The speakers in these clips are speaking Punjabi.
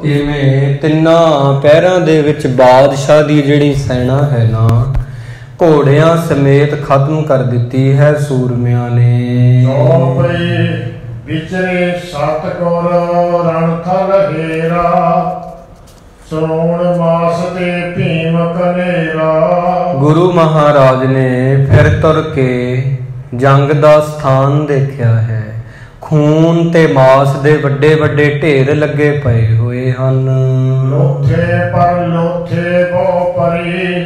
ਇਵੇਂ ਤਿੰਨਾਂ ਪਹਿਰਾਂ ਦੇ ਵਿੱਚ ਬਾਦਸ਼ਾਹ ਦੀ ਜਿਹੜੀ ਸੈਨਾ ਹੈ ਨਾ, ਘੋੜਿਆਂ ਸਮੇਤ ਖਤਮ ਕਰ ਦਿੱਤੀ ਹੈ ਸੂਰਮਿਆਂ ਨੇ। ਵਿਚਰੇ ਸਤਿਗੁਰ ਰਣਥਲ ਹੇਰਾ, ਸ੍ਰੋਣ ਮਾਸ ਤੇ ਭੀਮ ਕਨੇਰਾ। ਗੁਰੂ ਮਹਾਰਾਜ ਨੇ ਫਿਰ ਤੁਰ ਕੇ ਜੰਗ ਦਾ ਸਥਾਨ ਦੇਖਿਆ ਹੈ। ਖੂਨ ਤੇ ਮਾਸ ਦੇ ਵੱਡੇ ਵੱਡੇ ਢੇਰ ਲੱਗੇ ਪਏ ਹੋਏ ਹਨ। ਲੋਥੇ ਪਰ ਲੋਥੇ ਬਹੁ ਪਰੀ,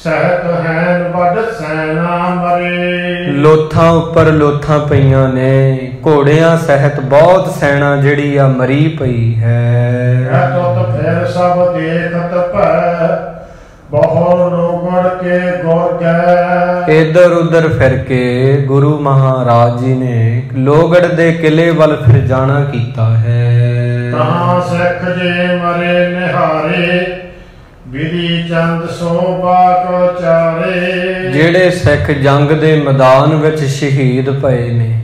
ਸਹਿਤ ਹੈਨ ਵੱਡ ਸੈਨਾ ਮਰੇ। ਲੋਥਾਂ ਉੱਪਰ ਲੋਥਾਂ ਪਈਆਂ ਨੇ, ਘੋੜਿਆਂ ਸਹਿਤ ਬਹੁਤ ਸੈਨਾ ਜਿਹੜੀ ਆ ਮਰੀ ਪਈ ਹੈ। ਤੁਤ ਫਿਰ ਸਭ ਦੇਖਤ ਭੈ, ਬਹੁ ਲੋਗੜ ਕੇ ਗੁਰ ਗਏ। ਇਧਰ ਉਧਰ ਫਿਰ ਕੇ ਗੁਰੂ ਮਹਾਰਾਜ ਜੀ ਨੇ ਲੋਗੜ ਦੇ ਕਿਲੇ ਵੱਲ ਫਿਰ ਜਾਣਾ ਕੀਤਾ ਹੈ। ਤਾਂ ਸਿੱਖ ਜੇ ਮਰੇ ਨਿਹਾਰੇ, ਵਿਧੀ ਚੰਦ ਸੋਭਾ ਕੋ ਚਾਰੇ। ਜਿਹੜੇ ਸਿੱਖ ਜੰਗ ਦੇ ਮੈਦਾਨ ਵਿੱਚ ਸ਼ਹੀਦ ਪਏ ਨੇ,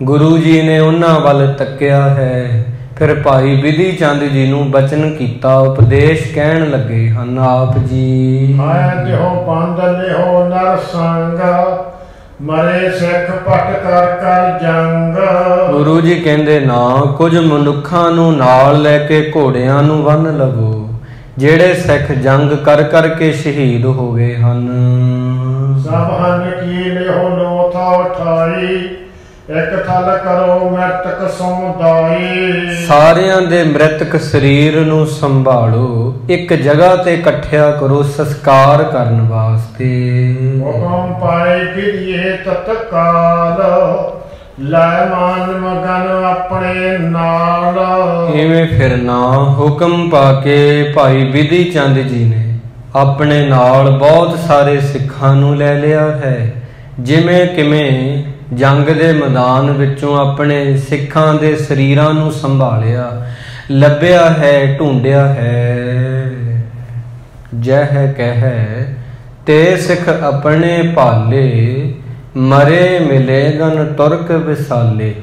ਗੁਰੂ ਜੀ ਨੇ ਉਹਨਾਂ ਵੱਲ ਤੱਕਿਆ ਹੈ। ਫਿਰ ਭਾਈ ਵਿਧੀ ਚੰਦ ਜੀ ਨੂੰ ਬਚਨ ਕੀਤਾ, ਉਪਦੇਸ਼ ਕਹਿਣ ਲੱਗੇ ਹਨ ਆਪ ਜੀ। ਆਇ ਤਿਹੋ ਬੰਦ ਲਿਹੋ ਨਰ ਸੰਗ, ਮਰੇ ਸਿੱਖ ਪਟ ਕਰ ਕਰ ਜੰਗ। ਗੁਰੂ ਜੀ ਕਹਿੰਦੇ ਨਾ, ਕੁਝ ਮਨੁੱਖਾਂ ਨੂੰ ਨਾਲ ਲੈ ਕੇ ਘੋੜਿਆਂ ਨੂੰ ਬੰਨ੍ਹ ਲਵੋ, ਜਿਹੜੇ ਸਿੱਖ ਜੰਗ ਕਰ ਕਰਕੇ ਸ਼ਹੀਦ ਹੋ ਗਏ ਹਨ। ਸਭ ਹਨ ਕੀ ਲਿਹੋ ਲੋਥਾ ਉਠਾਈ, ਇੱਕ ਥਲ ਕਰੋ ਮ੍ਰਿਤਕ ਸਮੁਦਾਈ। ਸਾਰਿਆਂ ਦੇ ਮ੍ਰਿਤਕ ਸਰੀਰ ਨੂੰ ਸੰਭਾਲੋ, ਇੱਕ ਜਗ੍ਹਾ ਤੇ ਇਕੱਠਿਆ ਕਰੋ ਸੰਸਕਾਰ ਕਰਨ ਵਾਸਤੇ। ਹੁਕਮ ਪਾਏ ਫਿਰੀਏ ਤਤਕਾਲ, ਲੈ ਮਾਨ ਮਗਨ ਆਪਣੇ ਨਾਲ। ਇਵੇਂ ਫਿਰਨਾ ਹੁਕਮ ਪਾ ਕੇ ਭਾਈ ਵਿਧੀ ਚੰਦ ਜੀ ਨੇ ਆਪਣੇ ਨਾਲ ਬਹੁਤ ਸਾਰੇ ਸਿੱਖਾਂ ਨੂੰ ਲੈ ਲਿਆ ਹੈ। ਜਿਵੇਂ ਕਿਵੇਂ ਜੰਗ ਦੇ ਮੈਦਾਨ ਵਿੱਚੋਂ ਆਪਣੇ ਸਿੱਖਾਂ ਦੇ ਸਰੀਰਾਂ ਨੂੰ ਸੰਭਾਲਿਆ, ਲੱਭਿਆ ਹੈ, ਢੂੰਡਿਆ ਹੈ। ਜਹ ਕਹਿ ਤੇ ਸਿੱਖ ਆਪਣੇ ਭਾਲੇ, ਮਰੇ ਮਿਲੇਗਨ ਤੁਰਕ ਵਿਸਾਲੇ।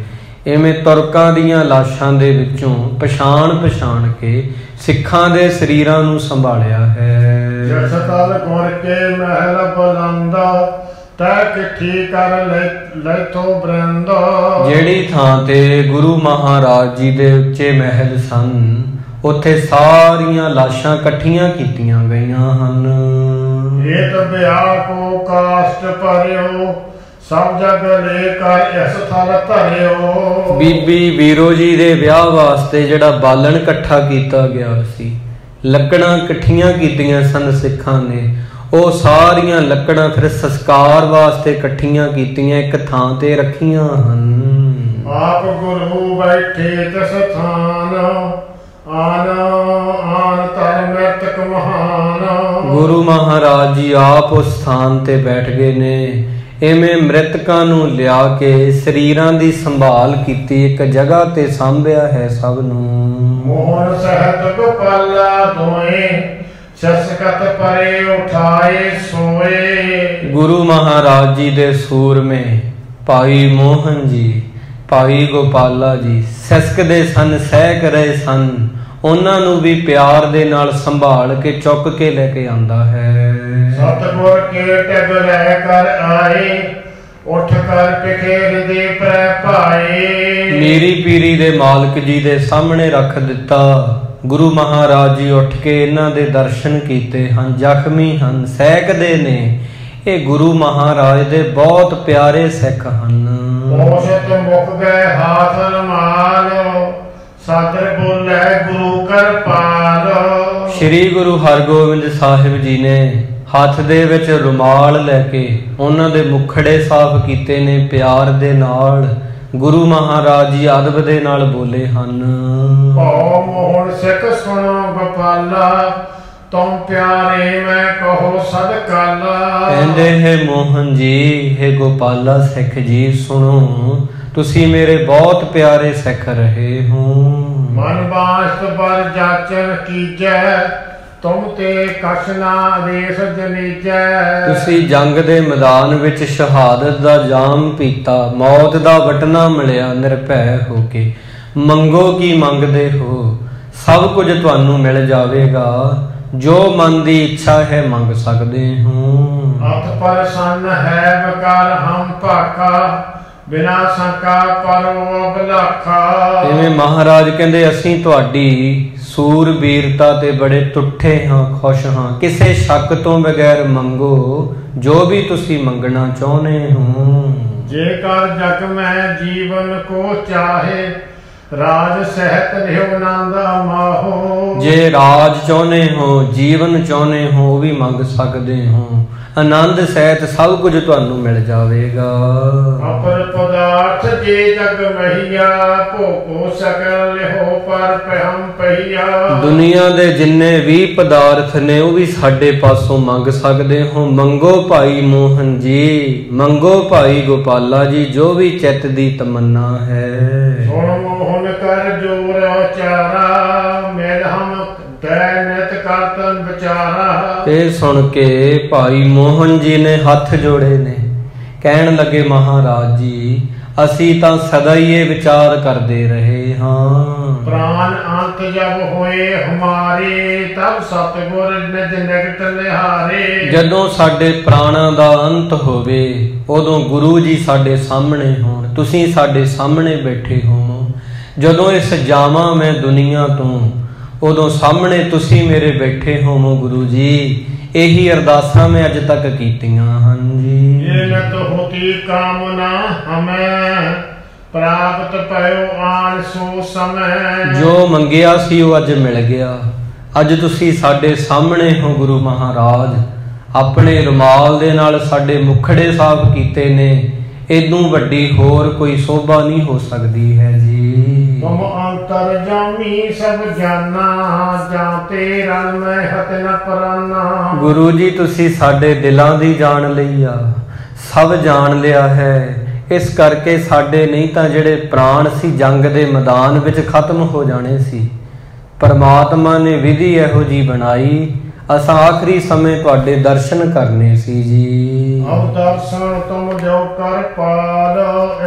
ਇਵੇਂ ਤੁਰਕਾਂ ਦੀਆਂ ਲਾਸ਼ਾਂ ਦੇ ਵਿੱਚੋਂ ਪਛਾਣ ਕੇ ਸਿੱਖਾਂ ਦੇ ਸਰੀਰਾਂ ਨੂੰ ਸੰਭਾਲਿਆ ਹੈ। ਜਿਸ ਤਲ ਗੁਰ ਕੇ ਮਹਿਲ ਬੁਲੰਦਾ, ਤੈ ਕਿੱਠੀ ਕਰ ਲੈਥੋ ਬ੍ਰਿੰਦ। ਜਿਹੜੀ ਥਾਂ ਤੇ ਗੁਰੂ ਮਹਾਰਾਜ ਜੀ ਦੇ ਉੱਚੇ ਮਹਿਲ ਸਨ, ਉੱਥੇ ਸਾਰੀਆਂ ਲਾਸ਼ਾਂ ਇਕੱਠੀਆਂ ਕੀਤੀਆਂ ਗਈਆਂ ਹਨ। ਏਤ ਵਿਆਹ ਕੋ ਕਾਸ਼ਟ ਭਰਿਓ, ਸਭ ਜਗ ਲੈ ਕਰ ਇਸ ਥਲ ਧਰਿਓ। ਬੀਬੀ ਵੀਰੋ ਜੀ ਦੇ ਵਿਆਹ ਵਾਸਤੇ ਜਿਹੜਾ ਬਾਲਣ ਇਕੱਠਾ ਕੀਤਾ ਗਿਆ ਸੀ, ਲੱਕੜਾਂ ਇਕੱਠੀਆਂ ਕੀਤੀਆਂ ਸਨ ਸਿੱਖਾਂ ਨੇ, ਉਹ ਸਾਰੀਆਂ ਲੱਕੜਾਂ ਫਿਰ ਸੰਸਕਾਰ ਵਾਸਤੇ ਇਕੱਠੀਆਂ ਕੀਤੀਆਂ, ਇੱਕ ਥਾਂ ਤੇ ਰੱਖੀਆਂ ਹਨ। ਆਪ ਗੁਰੂ ਬੈਠੇ ਤਿਸ ਥਾਨ, ਆਨ ਆਨ ਧਰ ਮ੍ਰਿਤਕ ਮਹਾਨ। ਗੁਰੂ ਮਹਾਰਾਜ ਜੀ ਆਪ ਉਸ ਸਥਾਨ ਤੇ ਬੈਠ ਗਏ ਨੇ। ਇਵੇਂ ਮ੍ਰਿਤਕਾਂ ਨੂੰ ਲਿਆ ਕੇ ਸਰੀਰਾਂ ਦੀ ਸੰਭਾਲ ਕੀਤੀ, ਇੱਕ ਜਗ੍ਹਾ ਤੇ ਸਾਂਭਿਆ ਹੈ ਸਭ ਨੂੰ। ਮੋਹਨ ਸਹਿਤ ਗੋਪਾਲਾ ਦੋਏ, ਸਸਕਤ ਪਰੇ ਉਠਾਏ ਸੋਏ। ਗੁਰੂ ਮਹਾਰਾਜ ਜੀ ਦੇ ਸੂਰਮੇ ਭਾਈ ਮੋਹਨ ਜੀ, ਭਾਈ ਗੋਪਾਲਾ ਜੀ ਸਿਸਕਦੇ ਸਨ, ਸਹਿਕ ਰਹੇ ਸਨ। ਉਹਨਾਂ ਨੂੰ ਵੀ ਪਿਆਰ ਦੇ ਨਾਲ ਸੰਭਾਲ ਕੇ ਚੁੱਕ ਕੇ ਲੈ ਕੇ ਆਂਦਾ ਹੈ। ਸਤਿਗੁਰ ਕੇ ਟਿਗ ਰਹਿ ਕਰ ਆਏ, ਉੱਠ ਕਰ ਟਿਕੇਰ ਦੇ ਪ੍ਰੈ ਭਾਏ। ਮੀਰੀ ਪੀਰੀ ਦੇ ਮਾਲਕ ਜੀ ਦੇ ਸਾਹਮਣੇ ਰੱਖ ਦਿੱਤਾ। ਗੁਰੂ ਮਹਾਰਾਜ ਜੀ ਉੱਠ ਕੇ ਇਹਨਾਂ ਦੇ ਦਰਸ਼ਨ ਕੀਤੇ ਹਨ। ਜ਼ਖਮੀ ਹਨ, ਸਹਿਕਦੇ ਨੇ। ਇਹ ਗੁਰੂ ਮਹਾਰਾਜ ਦੇ ਬਹੁਤ ਪਿਆਰੇ ਸਿੱਖ ਹਨ। ਮੋਸ਼ਤ ਮੁੱਕ ਗਏ ਹਾਥ ਰਮਾਲ, ਸਾਦਰ ਬੋਲੇ ਗੁਰੂ ਕਿਰਪਾਲ। ਸ਼੍ਰੀ ਗੁਰੂ ਹਰਗੋਬਿੰਦ ਸਾਹਿਬ ਜੀ ਨੇ ਹੱਥ ਦੇ ਵਿੱਚ ਰੁਮਾਲ ਲੈ ਕੇ ਉਹਨਾਂ ਦੇ ਮੁਖੜੇ ਸਾਫ਼ ਕੀਤੇ ਨੇ ਪਿਆਰ ਦੇ ਨਾਲ। ਗੁਰੂ ਮਹਾਰਾਜ ਜੀ ਅਦਬ ਦੇ ਨਾਲ ਬੋਲੇ ਹਨ। ਭਉ ਮੋਹਣ ਸਿੱਖ ਸੁਣੋ ਗੋਪਾਲਾ, ਤੁਮ ਪਿਆਰੇ ਮੈਂ ਕਹੋ ਸਦਕਾਲਾ। ਕਹਿੰਦੇ ਹੈ ਮੋਹਨ ਜੀ, ਹੈ ਗੋਪਾਲਾ ਸਿੱਖ ਜੀ ਸੁਣੋ, ਤੁਸੀਂ ਮੇਰੇ ਬਹੁਤ ਪਿਆਰੇ ਸਿੱਖ ਰਹੇ ਹੋ। ਮਨ ਬਾਸਤ ਪਰ ਜਾਚਨ ਕੀਜੈ, ਤੁਮ ਤੇ ਕਛ ਨਾ ਆਦੇਸ਼ ਜਨੀਜੈ। ਤੁਸੀਂ ਜੰਗ ਦੇ ਮੈਦਾਨ ਵਿੱਚ ਸ਼ਹਾਦਤ ਦਾ ਜਾਮ ਪੀਤਾ, ਮੌਤ ਦਾ ਵਟਣਾ ਮਿਲਿਆ। ਨਿਰਭੈ ਹੋ ਕੇ ਮੰਗੋ ਕੀ ਮੰਗਦੇ ਹੋ, ਸਭ ਕੁਝ ਤੁਹਾਨੂੰ ਮਿਲ ਜਾਵੇਗਾ। ਜੋ ਮਨ ਦੀ ਇੱਛਾ ਹੈ ਮੰਗ ਸਕਦੇ ਹੋ। ਅਤ ਪ੍ਰਸੰਨ ਹੈ ਵਕਾਰ ਹਮ ਭਾਕਾ, ਬਿਨਾ ਸੰਕਾ ਪਰੋ ਬਲਾਖਾ। ਜਿਵੇਂ ਮਹਾਰਾਜ ਕਹਿੰਦੇ ਅਸੀਂ ਤੁਹਾਡੀ ਸੂਰਬੀਰਤਾ ਤੇ ਬੜੇ ਤੁੱਠੇ ਹਾਂ, ਖੁਸ਼ ਹਾਂ। ਕਿਸੇ ਸ਼ੱਕ ਤੋਂ ਬਗੈਰ ਮੰਗੋ ਜੋ ਵੀ ਤੁਸੀਂ ਮੰਗਣਾ ਚਾਹੁੰਦੇ ਹੋ। ਜੇਕਰ ਜਗ ਮੈਂ ਜੀਵਨ ਕੋ ਚਾਹੇ, ਰਾਜ ਸਹਿਤ ਰਹਿਓ ਨੰਦ ਮਾਹੋ। ਜੇ ਰਾਜ ਚਾਹੁੰਦੇ ਹੋ, ਜੀਵਨ ਚਾਹੁੰਦੇ ਹੋ, ਉਹ ਵੀ ਮੰਗ ਸਕਦੇ ਹੋ। ਆਨੰਦ ਸਹਿਤ ਸਭ ਕੁਝ ਤੁਹਾਨੂੰ ਮਿਲ ਜਾਵੇਗਾ। ਅਪਰ ਪਦਾਰਥ ਜੇ ਜਗ ਮਹੀਆ, ਭੋਗੋ ਸਕਲ ਲਿਹੋ ਪਰ ਪਹਿਮ ਪਹੀਆ। ਦੁਨੀਆ ਦੇ ਜਿੰਨੇ ਵੀ ਪਦਾਰਥ ਨੇ ਉਹ ਵੀ ਸਾਡੇ ਪਾਸੋਂ ਮੰਗ ਸਕਦੇ ਹੋ। ਮੰਗੋ ਭਾਈ ਮੋਹਨ ਜੀ, ਮੰਗੋ ਭਾਈ ਗੋਪਾਲਾ ਜੀ, ਜੋ ਵੀ ਚਿੱਤ ਦੀ ਤਮੰਨਾ ਹੈ। ਸੁਣ ਮੋਹਨ ਕਰ ਜੋਰ ਉਚਾਰਾ, ਮਿਲ ਹਮ ਦੈਨਿਤ ਕਰਤਨ ਵਿਚਾਰਾ। ਇਹ ਸੁਣ ਕੇ ਭਾਈ ਮੋਹਨ ਜੀ ਨੇ ਹੱਥ ਜੋੜੇ ਨੇ, ਕਹਿਣ ਲੱਗੇ ਮਹਾਰਾਜ ਜੀ ਅਸੀਂ ਤਾਂ ਸਦਾ ਹੀ ਇਹ ਵਿਚਾਰ ਕਰਦੇ ਰਹੇ ਹਾਂ। ਪ੍ਰਾਨ ਅੰਤ ਜਬ ਹੋਏ ਹਮਾਰੇ, ਤਬ ਸਤਿਗੁਰ ਨਿਜ ਨਿਕਟ ਨਿਹਾਰੇ। ਜਦੋਂ ਸਾਡੇ ਪ੍ਰਾਣਾਂ ਦਾ ਅੰਤ ਹੋਵੇ ਉਦੋਂ ਗੁਰੂ ਜੀ ਸਾਡੇ ਸਾਹਮਣੇ ਹੋਣ, ਤੁਸੀਂ ਸਾਡੇ ਸਾਹਮਣੇ ਬੈਠੇ ਹੋ। ਜਦੋਂ ਇਸ ਜਾਵਾਂ ਮੈਂ ਦੁਨੀਆ ਤੋਂ, ਉਦੋਂ ਸਾਹਮਣੇ ਤੁਸੀਂ ਮੇਰੇ ਬੈਠੇ ਹੋਵੋ ਗੁਰੂ ਜੀ। ਇਹੀ ਅਰਦਾਸਾਂ ਮੈਂ ਅੱਜ ਤੱਕ ਕੀਤੀਆਂ ਹਨ ਜੀ। ਇਹ ਨਤ ਹੋਤੀ ਕਾਮਨਾ ਹਮੈਂ, ਪ੍ਰਾਪਤ ਭਇਓ ਆਨ ਸੋ ਸਮੈ। ਜੋ ਮੰਗਿਆ ਸੀ ਉਹ ਅੱਜ ਮਿਲ ਗਿਆ। ਅੱਜ ਤੁਸੀਂ ਸਾਡੇ ਸਾਹਮਣੇ ਹੋ ਗੁਰੂ ਮਹਾਰਾਜ। ਆਪਣੇ ਰੁਮਾਲ ਦੇ ਨਾਲ ਸਾਡੇ ਮੁਖੜੇ ਸਾਫ਼ ਕੀਤੇ ਨੇ। ਇਦੋਂ ਵੱਡੀ ਹੋਰ ਕੋਈ ਸੋਭਾ ਨਹੀਂ ਹੋ ਸਕਦੀ ਹੈ ਜੀ। ਤੁਮ ਅੰਤਰ ਜਾਮੀ ਸਭ ਜਾਨਾ, ਜਾਂ ਤੇਰਾ ਮੈਂ ਹਤ ਨ ਪਰਾਨਾ। ਗੁਰੂ ਜੀ ਤੁਸੀਂ ਸਾਡੇ ਦਿਲਾਂ ਦੀ ਜਾਣ ਲਈ ਆ, ਸਭ ਜਾਣ ਲਿਆ ਹੈ। ਇਸ ਕਰਕੇ ਸਾਡੇ ਨਹੀਂ ਤਾਂ ਜਿਹੜੇ ਪ੍ਰਾਣ ਸੀ ਜੰਗ ਦੇ ਮੈਦਾਨ ਵਿੱਚ ਖਤਮ ਹੋ ਜਾਣੇ ਸੀ। ਪਰਮਾਤਮਾ ਨੇ ਵਿਧੀ ਇਹੋ ਜੀ ਬਣਾਈ, ਅਸਾਂ ਆਖਰੀ ਸਮੇਂ ਤੁਹਾਡੇ ਦਰਸ਼ਨ ਕਰਨੇ ਸੀ ਜੀ। ਅਬ ਦਰਸ਼ਨ ਤੁਮ ਜੋ ਕਰ ਪਾਲ,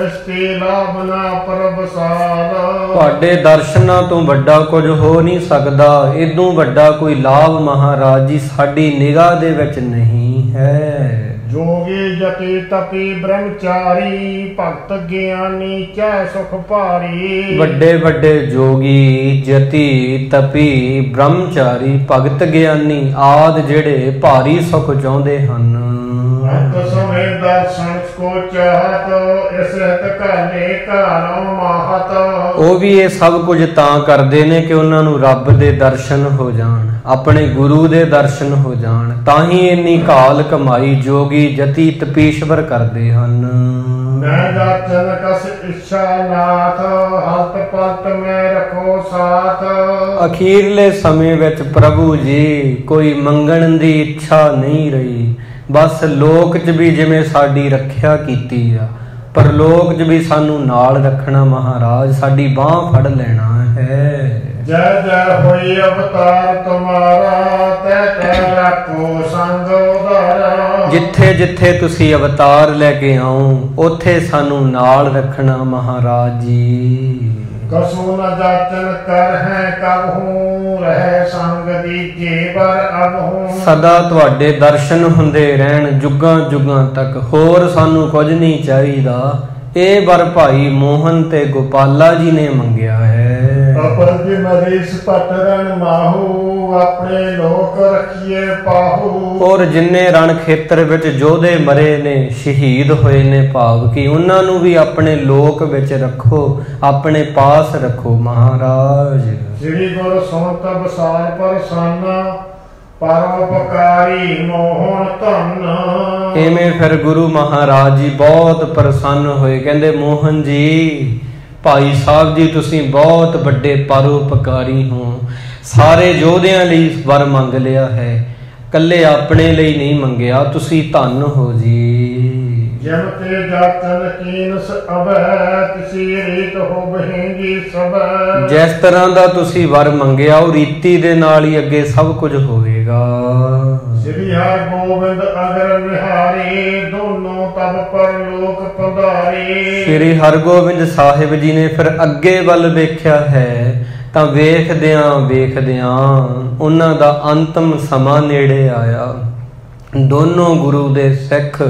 ਇਸ ਤੇ ਲਾਭ ਨਾ ਪ੍ਰਭਸਾਲ। ਤੁਹਾਡੇ ਦਰਸ਼ਨਾਂ ਤੋਂ ਵੱਡਾ ਕੁਝ ਹੋ ਨਹੀਂ ਸਕਦਾ। ਇਦੋਂ ਵੱਡਾ ਕੋਈ ਲਾਭ ਮਹਾਰਾਜ ਜੀ ਸਾਡੀ ਨਿਗਾਹ ਦੇ ਵਿੱਚ ਨਹੀਂ ਹੈ। ਜੋਗੀ ਜਤੀ ਤਪੀ ਬ੍ਰਹਮਚਾਰੀ, ਭਗਤ ਗਿਆਨੀ ਚੈ ਸੁਖ ਭਾਰੀ। ਵੱਡੇ ਵੱਡੇ ਜੋਗੀ ਜਤੀ ਤਪੀ ਬ੍ਰਹਮਚਾਰੀ ਭਗਤ ਗਿਆਨੀ ਆਦ ਜਿਹੜੇ ਭਾਰੀ ਸੁਖ ਚਾਹੁੰਦੇ ਹਨ। ਅੰਤ ਸਮੇਂ ਦਰਸ਼ਨ ਕੋ ਚਾਹਤ, ਇਸ ਹਿਤ ਘਾਲੇ ਘਾਲੋਂ ਮਾਹਤ। ਉਹ ਵੀ ਇਹ ਸਭ ਕੁਝ ਤਾਂ ਕਰਦੇ ਨੇ ਕਿ ਉਹਨਾਂ ਨੂੰ ਰੱਬ ਦੇ ਦਰਸ਼ਨ ਹੋ ਜਾਣ, ਆਪਣੇ ਗੁਰੂ ਦੇ ਦਰਸ਼ਨ ਹੋ ਜਾਣ। ਤਾਂ ਹੀ ਇੰਨੀ ਘਾਲ ਕਮਾਈ ਜੋਗੀ ਜਤੀ ਤਪੀਸ਼ਵਰ ਕਰਦੇ ਹਨ। ਮੈਂ ਜਾਚਨ ਕਸ ਇੱਛਾ ਨਾਥ, ਹਲਤ ਪਲਤ ਮੈਂ ਰੱਖੋ ਸਾਥ। ਅਖੀਰਲੇ ਸਮੇਂ ਵਿੱਚ ਪ੍ਰਭੂ ਜੀ ਕੋਈ ਮੰਗਣ ਦੀ ਇੱਛਾ ਨਹੀਂ ਰਹੀ। ਬਸ ਲੋਕ 'ਚ ਵੀ ਜਿਵੇਂ ਸਾਡੀ ਰੱਖਿਆ ਕੀਤੀ ਆ, ਪਰ ਲੋਕ 'ਚ ਵੀ ਸਾਨੂੰ ਨਾਲ ਰੱਖਣਾ ਮਹਾਰਾਜ, ਸਾਡੀ ਬਾਂਹ ਫੜ ਲੈਣਾ ਹੈ। ਜੈ ਜੈ ਹੋਈ ਅਵਤਾਰ ਤੁਮਾਰਾ, ਤੈ ਤੈ ਰੱਖੋ ਸੰਗ ਉਧਾਰਾ। ਜਿੱਥੇ ਜਿੱਥੇ ਤੁਸੀਂ ਅਵਤਾਰ ਲੈ ਕੇ ਆਓ ਉੱਥੇ ਸਾਨੂੰ ਨਾਲ ਰੱਖਣਾ ਮਹਾਰਾਜ ਜੀ। ਕਸੂ ਨ ਜਾਚਨ ਕਰ ਹੈ ਕਬਹੂ, ਰਹਿ ਸੰਗ ਦੀਜੇ ਬਰ ਅਬਹੂ। ਸਦਾ ਤੁਹਾਡੇ ਦਰਸ਼ਨ ਹੁੰਦੇ ਰਹਿਣ ਜੁਗਾਂ ਜੁਗਾਂ ਤੱਕ, ਹੋਰ ਸਾਨੂੰ ਕੁਝ ਨਹੀਂ ਚਾਹੀਦਾ। ਇਹ ਵਰ ਭਾਈ ਮੋਹਨ ਤੇ ਗੋਪਾਲਾ ਜੀ ਨੇ ਮੰਗਿਆ ਹੈ। ਅਪਰ ਜੀ ਮਰੀਸ ਪਟਰਨ ਮਾਹੂ, ਆਪਣੇ ਲੋਕ ਰੱਖੀਏ ਪਾਹੂ। ਔਰ ਜਿੰਨੇ ਰਣ ਖੇਤਰ ਵਿੱਚ ਯੋਧੇ ਮਰੇ ਨੇ, ਸ਼ਹੀਦ ਹੋਏ ਨੇ, ਭਾਵ ਕਿ ਉਹਨਾਂ ਨੂੰ ਵੀ ਆਪਣੇ ਲੋਕ ਵਿੱਚ ਰੱਖੋ, ਆਪਣੇ ਪਾਸ ਰੱਖੋ ਮਹਾਰਾਜ। ਸ੍ਰੀ ਗੁਰੂ ਸੁਣਤ ਬਸਾਰ ਪ੍ਰਸੰਨ, ਪਰਉਪਕਾਰੀ ਮੋਹਨ ਧਨ। ਇਵੇਂ ਫਿਰ ਗੁਰੂ ਮਹਾਰਾਜ ਜੀ ਬਹੁਤ ਪ੍ਰਸੰਨ ਹੋਏ। ਕਹਿੰਦੇ ਮੋਹਨ ਜੀ, ਭਾਈ ਸਾਹਿਬ ਜੀ ਤੁਸੀਂ ਬਹੁਤ ਵੱਡੇ ਪਰਉਪਕਾਰੀ ਹੋ। ਸਾਰੇ ਯੋਧਿਆਂ ਲਈ ਵਰ ਮੰਗ ਲਿਆ ਹੈ, ਕੱਲੇ ਆਪਣੇ ਲਈ ਨਹੀਂ ਮੰਗਿਆ। ਤੁਸੀਂ ਧੰਨ ਹੋ ਜੀ। ਜਮ ਤੇ ਜਾਤਨ ਕੀਨਸ ਅਬੈ, ਤਿਸੀ ਰੀਤ ਹੋ ਬਹਿੰਗੀ ਸਭੈ। ਜਿਸ ਤਰ੍ਹਾਂ ਦਾ ਤੁਸੀਂ ਵਰ ਮੰਗਿਆ ਉਹ ਰੀਤੀ ਦੇ ਨਾਲ ਹੀ ਅੱਗੇ ਸਭ ਕੁਝ ਹੋਵੇਗਾ। ਸ੍ਰੀ ਹਰਿ ਗੋਬਿੰਦ ਅਗਰ ਨਿਹਾਰੇ, ਦੋਨੋਂ ਤਬ ਪਰਲੋਕ ਪਧਾਰੇ। ਸ੍ਰੀ ਹਰਿਗੋਬਿੰਦ ਸਾਹਿਬ ਜੀ ਨੇ ਫਿਰ ਅੱਗੇ ਵੱਲ ਵੇਖਿਆ ਹੈ ਤਾਂ ਵੇਖਦਿਆਂ ਉਹਨਾਂ ਦਾ ਅੰਤਮ ਸਮਾਂ ਨੇੜੇ ਆਇਆ। ਦੋਨੋਂ ਗੁਰੂ ਦੇ ਸਿੱਖ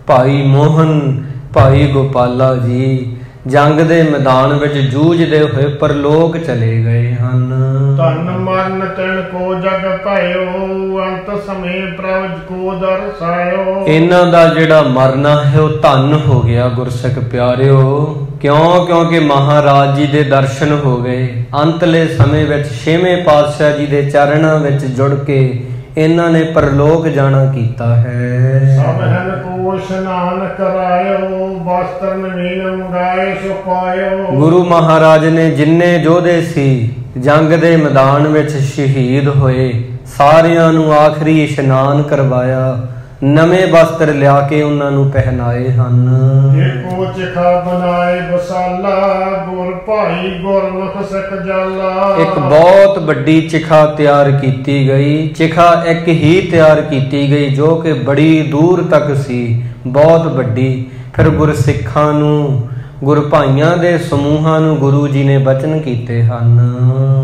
ਭਾਈ ਮੋਹਨ, ਭਾਈ ਗੋਪਾਲਾ ਜੀ ਜੰਗ ਦੇ ਮੈਦਾਨ ਵਿੱਚ ਜੂਝਦੇ ਹੋਏ ਪਰਲੋਕ ਚਲੇ ਗਏ ਹਨ। ਧਨ ਮਰਨ ਤਿਨ ਕੋ ਜਗ ਭਇਓ, ਅੰਤ ਸਮੇਂ ਪ੍ਰਭ ਕੋ ਦਰਸਾਇਓ। ਇਹਨਾਂ ਦਾ ਜਿਹੜਾ ਮਰਨਾ ਹੈ ਉਹ ਧਨ ਹੋ ਗਿਆ ਗੁਰਸਿੱਖ ਪਿਆਰਿਓ। ਕਿਉਂਕਿ ਮਹਾਰਾਜ ਜੀ ਦੇ ਦਰਸ਼ਨ ਹੋ ਗਏ। ਅੰਤਲੇ ਸਮੇਂ ਵਿੱਚ 6ਵੇਂ ਪਾਤਸ਼ਾਹ ਜੀ ਦੇ ਚਰਨਾਂ ਵਿੱਚ ਜੁੜ ਕੇ ਇਹਨਾਂ ਨੇ ਪਰਲੋਕ ਜਾਣਾ ਕੀਤਾ ਹੈ। ਸਭ ਹਨ ਕੋ ਇਸ਼ਨਾਨ ਕਰਾਇਓ, ਵਸਤਰ ਨਵੀਨ ਮੰਗਾਏ ਸੋ ਪਾਇਓ। ਗੁਰੂ ਮਹਾਰਾਜ ਨੇ ਜਿੰਨੇ ਯੋਧੇ ਸੀ ਜੰਗ ਦੇ ਮੈਦਾਨ ਵਿੱਚ ਸ਼ਹੀਦ ਹੋਏ, ਸਾਰਿਆਂ ਨੂੰ ਆਖਰੀ ਇਸ਼ਨਾਨ ਕਰਵਾਇਆ, ਨਵੇਂ ਵਸਤਰ ਲਿਆ ਕੇ ਉਹਨਾਂ ਨੂੰ ਪਹਿਨਾਏ ਹਨ। ਏਕੋ ਚਿਖਾ ਬਣਾਏ ਬਸਾਲਾ, ਗੁਰ ਭਾਈ ਗੁਰਮੁਖ ਸਿੱਖ ਜਾਲਾ। ਇੱਕ ਬਹੁਤ ਵੱਡੀ ਚਿਖਾ ਤਿਆਰ ਕੀਤੀ ਗਈ। ਚਿਖਾ ਇੱਕ ਹੀ ਤਿਆਰ ਕੀਤੀ ਗਈ ਜੋ ਕਿ ਬੜੀ ਦੂਰ ਤੱਕ ਸੀ, ਬਹੁਤ ਵੱਡੀ। ਫਿਰ ਗੁਰਸਿੱਖਾਂ ਨੂੰ, ਗੁਰ ਭਾਈਆਂ ਦੇ ਸਮੂਹਾਂ ਨੂੰ ਗੁਰੂ ਜੀ ਨੇ ਬਚਨ ਕੀਤੇ ਹਨ।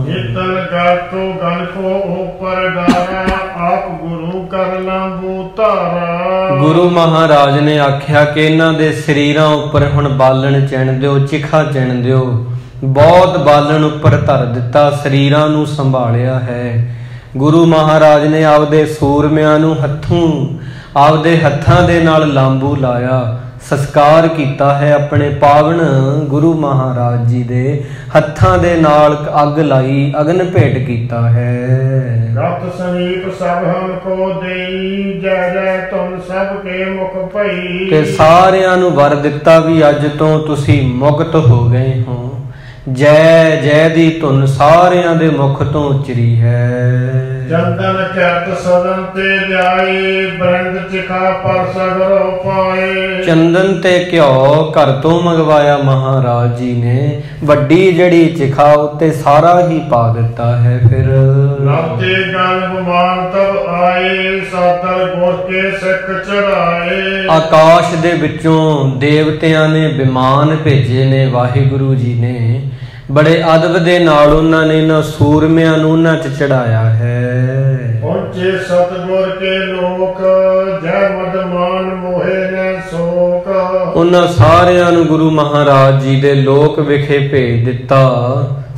ਇਤਨ ਗਾਤੋ ਗਨ ਕੋ ਉਪਰ ਡਾਰਾ, ਆਪ ਗੁਰੂ ਕਰ ਲਾਂਬੂ ਧਾਰਾ। ਗੁਰੂ ਮਹਾਰਾਜ ਨੇ ਆਖਿਆ ਕਿ ਇਹਨਾਂ ਦੇ ਸਰੀਰਾਂ ਉੱਪਰ ਹੁਣ ਬਾਲਣ ਚਿਣ ਦਿਓ, ਚਿਖਾ ਚਿਣ ਦਿਓ। ਬਹੁਤ ਬਾਲਣ ਉੱਪਰ ਧਰ ਦਿੱਤਾ, ਸਰੀਰਾਂ ਨੂੰ ਸੰਭਾਲਿਆ ਹੈ। ਗੁਰੂ ਮਹਾਰਾਜ ਨੇ ਆਪਦੇ ਸੂਰਮਿਆਂ ਨੂੰ ਆਪਦੇ ਹੱਥਾਂ ਦੇ ਨਾਲ ਲਾਂਬੂ ਲਾਇਆ, ਸੰਸਕਾਰ ਕੀਤਾ ਹੈ। ਆਪਣੇ ਪਾਵਨ ਗੁਰੂ ਮਹਾਰਾਜ ਜੀ ਦੇ ਹੱਥਾਂ ਦੇ ਨਾਲ ਅੱਗ ਲਾਈ, ਅਗਨ ਭੇਟ ਕੀਤਾ ਹੈ। ਰਤ ਸਮੀਪ ਸਭ ਹਮ ਕੋ ਦੇਈ, ਜੈ ਜੈ ਤੁਮ ਸਭ ਕੇ ਮੁਖ ਭਈ। ਤੇ ਸਾਰਿਆਂ ਨੂੰ ਵਰ ਦਿੱਤਾ ਵੀ ਅੱਜ ਤੋਂ ਤੁਸੀਂ ਮੁਕਤ ਹੋ ਗਏ ਹੋ। ਜੈ ਜੈ ਦੀ ਧੁਨ ਸਾਰਿਆਂ ਦੇ ਮੁਖ ਤੋਂ ਉਚਰੀ ਹੈ। ਚੰਦਨ ਕਿਰਤ ਸਦਨ ਤੇ ਲਿਆਏ, ਬ੍ਰੰਦ ਚਿਖਾ ਪਰ ਸਗਰੋ ਪਾਏ। ਚੰਦਨ ਤੇ ਘਿਓ ਘਰ ਤੋਂ ਮੰਗਵਾਇਆ ਮਹਾਰਾਜ ਜੀ ਨੇ। ਵੱਡੀ ਜਿਹੜੀ ਚਿਖਾ ਉੱਤੇ ਸਾਰਾ ਹੀ ਪਾ ਦਿੱਤਾ ਹੈ। ਫਿਰ ਨਾਤੇ ਗਨ ਗੁਮਾਨ ਤਬ ਆਏ, ਸਾਤਰ ਗੁਰ ਕੇ ਸਿੱਖ ਚੜਾਏ। ਆਕਾਸ਼ ਦੇ ਵਿੱਚੋਂ ਦੇਵਤਿਆਂ ਨੇ ਵਿਮਾਨ ਭੇਜੇ ਨੇ। ਵਾਹਿਗੁਰੂ ਜੀ ਨੇ ਬੜੇ ਅਦਬ ਦੇ ਨਾਲ ਉਹਨਾਂ ਨੇ ਇਹਨਾਂ ਸੂਰਮਿਆਂ ਨੂੰ ਉਹਨਾਂ 'ਚ ਚੜਾਇਆ ਹੈ। ਪਹੁੰਚੇ ਸਤਿਗੁਰ ਕੇ ਲੋਕ, ਜੈ ਮਦਮਾਨ ਮੋਹੇ ਨੇ ਸੋਕ। ਉਹਨਾਂ ਸਾਰਿਆਂ ਨੂੰ ਗੁਰੂ ਮਹਾਰਾਜ ਜੀ ਦੇ ਲੋਕ ਵਿਖੇ ਭੇਜ ਦਿੱਤਾ।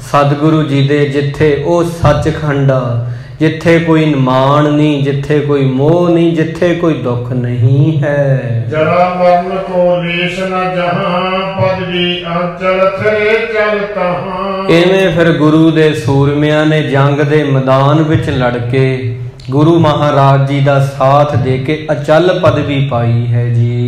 ਸਤਿਗੁਰੂ ਜੀ ਦੇ ਜਿੱਥੇ ਉਹ ਸੱਚਖੰਡ ਆ, ਜਿੱਥੇ ਕੋਈ ਮਾਣ ਨਹੀਂ, ਜਿੱਥੇ ਕੋਈ ਮੋਹ ਨਹੀਂ, ਜਿੱਥੇ ਕੋਈ ਦੁੱਖ ਨਹੀਂ ਹੈ। ਜਰਾ ਮਰਨ ਕੋ ਲੀਸ਼ ਨ ਜਹਾਂ, ਪਦਵੀ ਅੰਚਲ ਥੇ ਚਲ ਤਹਾਂ। ਇਵੇਂ ਫਿਰ ਗੁਰੂ ਦੇ ਸੂਰਮਿਆਂ ਨੇ ਜੰਗ ਦੇ ਮੈਦਾਨ ਵਿੱਚ ਲੜ ਕੇ ਗੁਰੂ ਮਹਾਰਾਜ ਜੀ ਦਾ ਸਾਥ ਦੇ ਕੇ ਅਚਲ ਪਦਵੀ ਪਾਈ ਹੈ ਜੀ।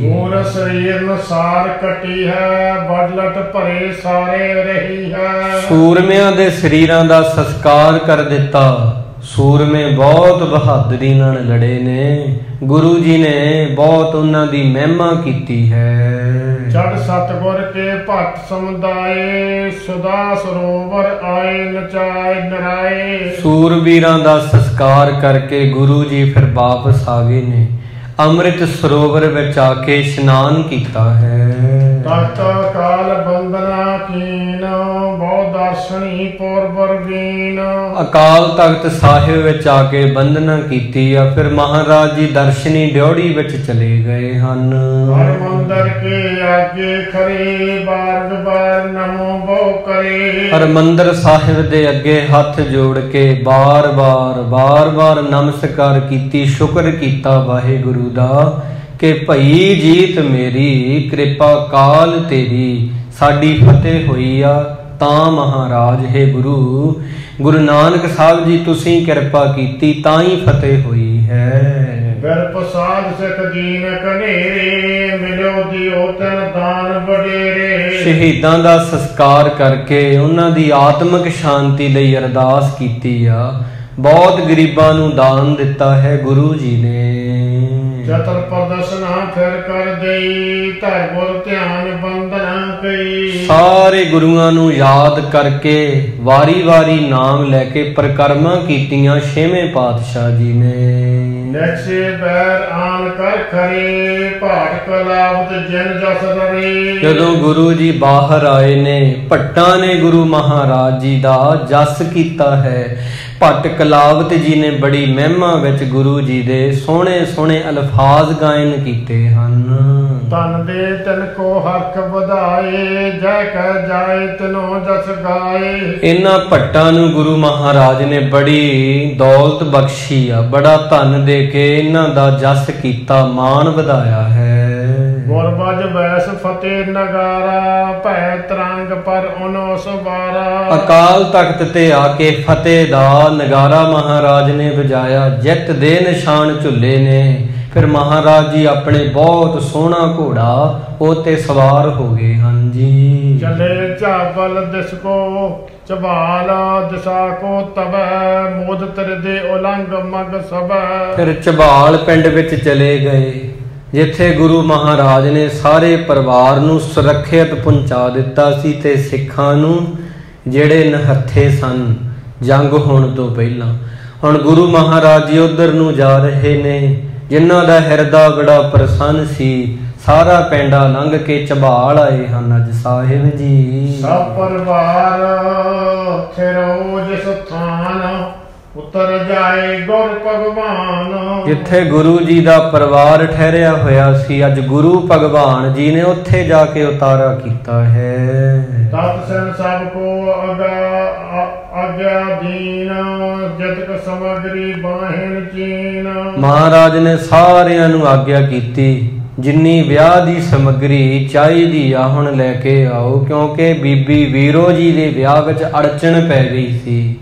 ਮੂਰ ਸਰੀਰ ਨਸਾਰ ਕਟੀ ਹੈ, ਬਦਲਟ ਭਰੇ ਸਾਰੇ ਰਹੀ ਹੈ। ਸੂਰਮਿਆਂ ਦੇ ਸਰੀਰਾਂ ਦਾ ਸੰਸਕਾਰ ਕਰ ਦਿੱਤਾ। ਸੂਰਮੇ ਬਹੁਤ ਬਹਾਦਰੀ ਨਾਲ ਲੜੇ ਨੇ। ਗੁਰੂ ਜੀ ਨੇ ਬਹੁਤ ਉਹਨਾਂ ਦੀ ਮਹਿਮਾ ਕੀਤੀ ਹੈ। ਛੜ ਸਤਿਗੁਰ ਕੇ ਭਗਤ ਸਮੁਦਾਏ, ਸੁਦਾ ਸਰੋਵਰ ਆਏ ਨਚਾਏ ਨਰਾਏ। ਸੂਰਬੀਰਾਂ ਦਾ ਸੰਸਕਾਰ ਕਰਕੇ ਗੁਰੂ ਜੀ ਫਿਰ ਵਾਪਸ ਆ ਗਏ ਨੇ। ਅੰਮ੍ਰਿਤ ਸਰੋਵਰ ਵਿੱਚ ਆ ਕੇ ਇਸ਼ਨਾਨ ਕੀਤਾ ਹੈ। ਤਖਤ ਕਾਲ ਬੰਦਨਾ ਕੀਨ, ਬਹੁ ਦਰਸ਼ਨੀ ਪੁਰਬਰਵੀਨ। ਅਕਾਲ ਤਖਤ ਸਾਹਿਬ ਵਿੱਚ ਆ ਕੇ ਬੰਦਨਾ ਕੀਤੀ ਆ। ਫਿਰ ਮਹਾਰਾਜ ਜੀ ਦਰਸ਼ਨੀ ਡਿਉੜੀ ਵਿੱਚ ਚਲੇ ਗਏ ਹਨ। ਹਰ ਮੰਦਰ ਕੇ ਆਗੇ ਖੜੇ, ਬਾਰ ਬਾਰ ਨਮੋ ਬਹੁ ਕਰੇ। ਹਰਿਮੰਦਰ ਸਾਹਿਬ ਦੇ ਅੱਗੇ ਹੱਥ ਜੋੜ ਕੇ ਬਾਰ-ਬਾਰ ਨਮਸਕਾਰ ਕੀਤੀ, ਸ਼ੁਕਰ ਕੀਤਾ ਵਾਹਿਗੁਰੂ ਦਾ ਕਿ ਭਈ ਜੀਤ ਮੇਰੀ, ਕਿਰਪਾ ਕਾਲ ਤੇਰੀ, ਸਾਡੀ ਫਤਿਹ ਹੋਈ ਆ। ਤਾਂ ਮਹਾਰਾਜ ਹੈ ਗੁਰੂ ਨਾਨਕ ਸਾਹਿਬ ਜੀ ਤੁਸੀਂ ਕਿਰਪਾ ਕੀਤੀ ਤਾਂ ਹੀ ਫਤਿਹ ਹੋਈ ਹੈ। ਬਿਰ ਪ੍ਰਸਾਦ ਸਿੱਖ ਦੀਨ ਕਨੇਰੇ, ਮਿਲਿਓ ਦਿਓ ਤਨ ਦਾਨ ਵਡੇਰੇ। ਸ਼ਹੀਦਾਂ ਦਾ ਸੰਸਕਾਰ ਕਰਕੇ ਉਹਨਾਂ ਦੀ ਆਤਮਿਕ ਸ਼ਾਂਤੀ ਲਈ ਅਰਦਾਸ ਕੀਤੀ ਆ। ਬਹੁਤ ਗਰੀਬਾਂ ਨੂੰ ਦਾਨ ਦਿੱਤਾ ਹੈ ਗੁਰੂ ਜੀ ਨੇ। ਜਤਨ ਪ੍ਰਦਰਸ਼ਨਾ ਫਿਰ ਕਰ ਦੇਈ, ਧਰ ਗੁਰ ਧਿਆਨ ਬੰਦਨਾ ਗਈ। ਸਾਰੇ ਗੁਰੂਆਂ ਨੂੰ ਯਾਦ ਕਰਕੇ ਵਾਰੀ-ਵਾਰੀ ਨਾਮ ਲੈ ਕੇ ਪਰਿਕਰਮਾ ਕੀਤੀਆਂ ਛੇਵੇਂ ਪਾਤਸ਼ਾਹ ਜੀ ਨੇ। ਨਕਸ਼ੇ ਬੈਰ ਆਨ ਕਰ ਖਰੇ ਭਾਟ ਕਲਾਵਤ ਜਿਨ ਜਸ ਰੇ। ਜਦੋਂ ਗੁਰੂ ਜੀ ਬਾਹਰ ਆਏ ਨੇ, ਭੱਟਾਂ ਨੇ ਗੁਰੂ ਮਹਾਰਾਜ ਜੀ ਦਾ ਜਸ ਕੀਤਾ ਹੈ। ਭੱਟ ਕਲਾਵਤ ਜੀ ਨੇ ਬੜੀ ਮਹਿਮਾ ਵਿੱਚ ਗੁਰੂ ਜੀ ਦੇ ਸੋਹਣੇ ਸੋਹਣੇ ਅਲਫਾਜ਼ ਗਾਇਨ ਕੀਤੇ ਹਨ। ਤਨ ਦੇ ਤਿਨ ਕੋ ਹਰਖ ਵਧਾਏ, ਜੈ ਕਹਿ ਜਾਏ ਤਿਨੋ ਜਸ ਗਾਏ। ਇਹਨਾਂ ਭੱਟਾਂ ਨੂੰ ਗੁਰੂ ਮਹਾਰਾਜ ਨੇ ਬੜੀ ਦੌਲਤ ਬਖਸ਼ੀ ਆ, ਬੜਾ ਧਨ ਦੇ ਕੇ ਇਹਨਾਂ ਦਾ ਜਸ ਕੀਤਾ, ਮਾਣ ਵਧਾਇਆ ਹੈ। ਗੁਰਬਜ ਵੈਸ ਫਤਿਹ ਨਗਾਰਾ, ਭੈ ਤਰੰਗ ਪਰ ਉਨੋ ਸਵਾਰਾ। ਅਕਾਲ ਤਖਤ ਤੇ ਆ ਕੇ ਫਤਿਹ ਦਾ ਨਗਾਰਾ ਮਹਾਰਾਜ ਨੇ ਵਜਾਇਆ, ਜਿੱਤ ਦੇ ਨਿਸ਼ਾਨ ਝੁੱਲੇ ਨੇ। ਫਿਰ ਮਹਾਰਾਜ ਜੀ ਆਪਣੇ ਬਹੁਤ ਸੋਹਣਾ ਘੋੜਾ ਉਹ ਤੇ ਸਵਾਰ ਹੋ ਗਏ ਹਨ ਜੀ। ਚਲੇ ਝਾਬਲ ਦਿਸ ਕੋ ਚਬਾਲ, ਦਿਸਾ ਕੋ ਤਬੈ ਮੋਦ ਤਰ ਦੇ ਉਲੰਗ ਮਗ ਸਬੈ। ਫਿਰ ਚਬਾਲ ਪਿੰਡ ਵਿੱਚ ਚਲੇ ਗਏ, ਜਿੱਥੇ ਗੁਰੂ ਮਹਾਰਾਜ ਨੇ ਸਾਰੇ ਪਰਿਵਾਰ ਨੂੰ ਸੁਰੱਖਿਅਤ ਪਹੁੰਚਾ ਦਿੱਤਾ ਸੀ ਤੇ ਸਿੱਖਾਂ ਨੂੰ ਜਿਹੜੇ ਨਿਹੱਥੇ ਸਨ ਜੰਗ ਹੋਣ ਤੋਂ ਪਹਿਲਾਂ। ਹੁਣ ਗੁਰੂ ਮਹਾਰਾਜ ਜੀ ਉਧਰ ਨੂੰ ਜਾ ਰਹੇ ਨੇ, ਜਿਨ੍ਹਾਂ ਦਾ ਹਿਰਦਾ ਬੜਾ ਪ੍ਰਸੰਨ ਸੀ। ਸਾਰਾ ਪਿੰਡਾ ਲੰਘ ਕੇ ਚਬਾਲ ਆਏ ਹਨ ਅੱਜ ਸਾਹਿਬ ਜੀ। ਸਭ ਪਰਿਵਾਰ ਥਿਰੋ ਜਿਸ ਥਾਨ, ਉਤਰ ਜਾਏ ਗੁਰ ਭਗਵਾਨ। ਜਿੱਥੇ ਗੁਰੂ ਜੀ ਦਾ ਪਰਿਵਾਰ ਠਹਿਰਿਆ ਹੋਇਆ ਸੀ, ਅੱਜ ਗੁਰੂ ਭਗਵਾਨ ਜੀ ਨੇ ਉੱਥੇ ਜਾ ਕੇ ਉਤਾਰਾ ਕੀਤਾ ਹੈ। ਤਤ ਸਨ ਸਭ ਕੋ ਆਗਿਆ ਦੀਨ, ਜਤਕ ਸਮਗਰੀ ਬਾਹਿਨ ਚੀਨ। ਮਹਾਰਾਜ ਨੇ ਸਾਰਿਆਂ ਨੂੰ ਆਗਿਆ ਕੀਤੀ, ਜਿੰਨੀ ਵਿਆਹ ਦੀ ਸਮੱਗਰੀ ਚਾਹੀਦੀ ਆ ਹੁਣ ਲੈ ਕੇ ਆਓ, ਕਿਉਂਕਿ ਬੀਬੀ ਵੀਰੋ ਜੀ ਦੇ ਵਿਆਹ ਵਿੱਚ ਅੜਚਣ ਪੈ ਗਈ ਸੀ,